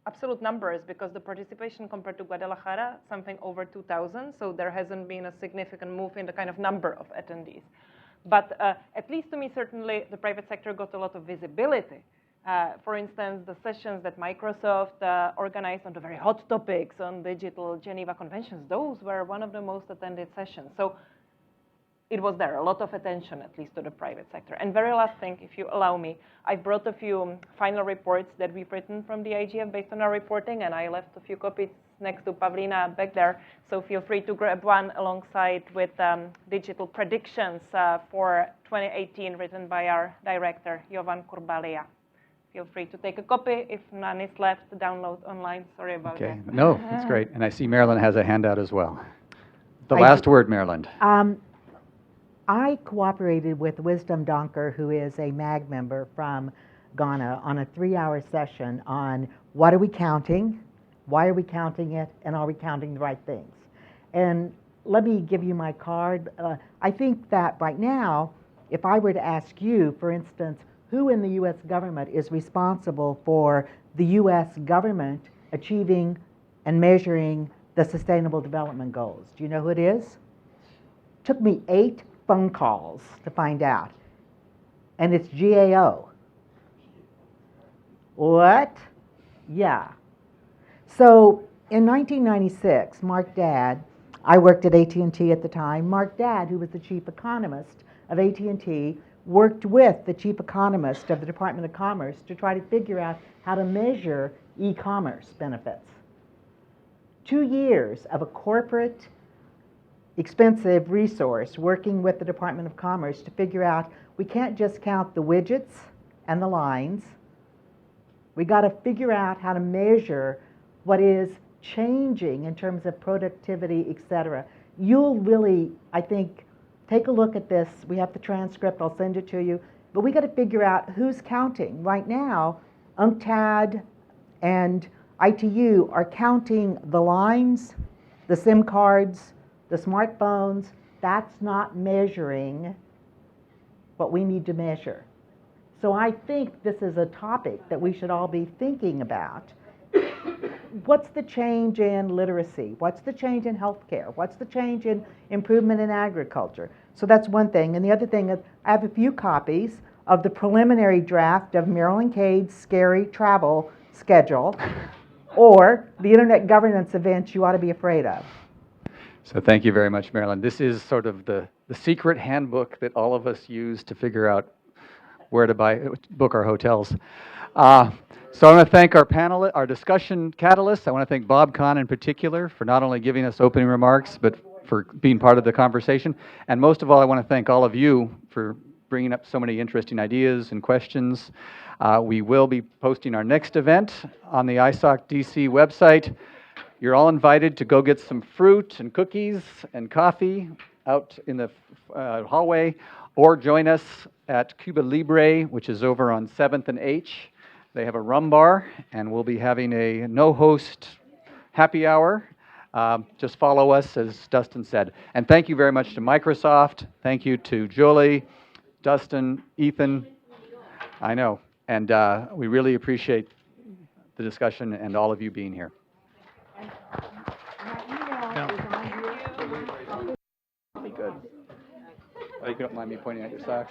S10: absolute numbers, because the participation compared to Guadalajara, something over 2,000, so there hasn't been a significant move in the kind of number of attendees. But at least to me, certainly, the private sector got a lot of visibility. For instance, the sessions that Microsoft organized on the very hot topics on digital Geneva conventions, those were one of the most attended sessions. So it was there, a lot of attention, at least to the private sector. And very last thing, if you allow me, I brought a few final reports that we've written from the IGF based on our reporting, and I left a few copies next to Pavlina back there. So feel free to grab one alongside with digital predictions for 2018 written by our director, Jovan Kurbalia. Feel free to take a copy. If none is left, to download online. Sorry about that.
S2: Okay, no, that's great. And I see Marilyn has a handout as well. The last word, Marilyn.
S11: I cooperated with Wisdom Donker, who is a MAG member from Ghana, on a 3-hour session on what are we counting, why are we counting it, and are we counting the right things. And let me give you my card. I think that right now, if I were to ask you, for instance, who in the U.S. government is responsible for the U.S. government achieving and measuring the Sustainable Development Goals? Do you know who it is? Took me 8 phone calls to find out. And it's GAO. What? Yeah. So in 1996, Mark Dadd, I worked at AT&T at the time, Mark Dadd, who was the chief economist of AT&T, worked with the chief economist of the Department of Commerce to try to figure out how to measure e-commerce benefits. 2 years of a corporate expensive resource working with the Department of Commerce to figure out we can't just count the widgets and the lines. We got to figure out how to measure what is changing in terms of productivity, et cetera. You'll really, I think, take a look at this. We have the transcript. I'll send it to you. But we got to figure out who's counting. Right now, UNCTAD and ITU are counting the lines, the SIM cards, the smartphones. That's not measuring what we need to measure. So I think this is a topic that we should all be thinking about. What's the change in literacy? What's the change in healthcare? What's the change in improvement in agriculture? So that's one thing. And the other thing is I have a few copies of the preliminary draft of Marilyn Cade's scary travel schedule or the internet governance events you ought to be afraid of.
S2: So thank you very much, Marilyn. This is sort of the secret handbook that all of us use to figure out where to book our hotels. So I want to thank our panel, our discussion catalysts. I want to thank Bob Kahn in particular for not only giving us opening remarks, but for being part of the conversation. And most of all, I want to thank all of you for bringing up so many interesting ideas and questions. We will be posting our next event on the ISOC-DC website. You're all invited to go get some fruit and cookies and coffee out in the hallway, or join us at Cuba Libre, which is over on 7th and H. They have a rum bar, and we'll be having a no-host happy hour. Just follow us, as Dustin said. And thank you very much to Microsoft. Thank you to Julie, Dustin, Ethan. I know. And we really appreciate the discussion and all of you being here. Be good. I hope you don't mind me pointing at your socks.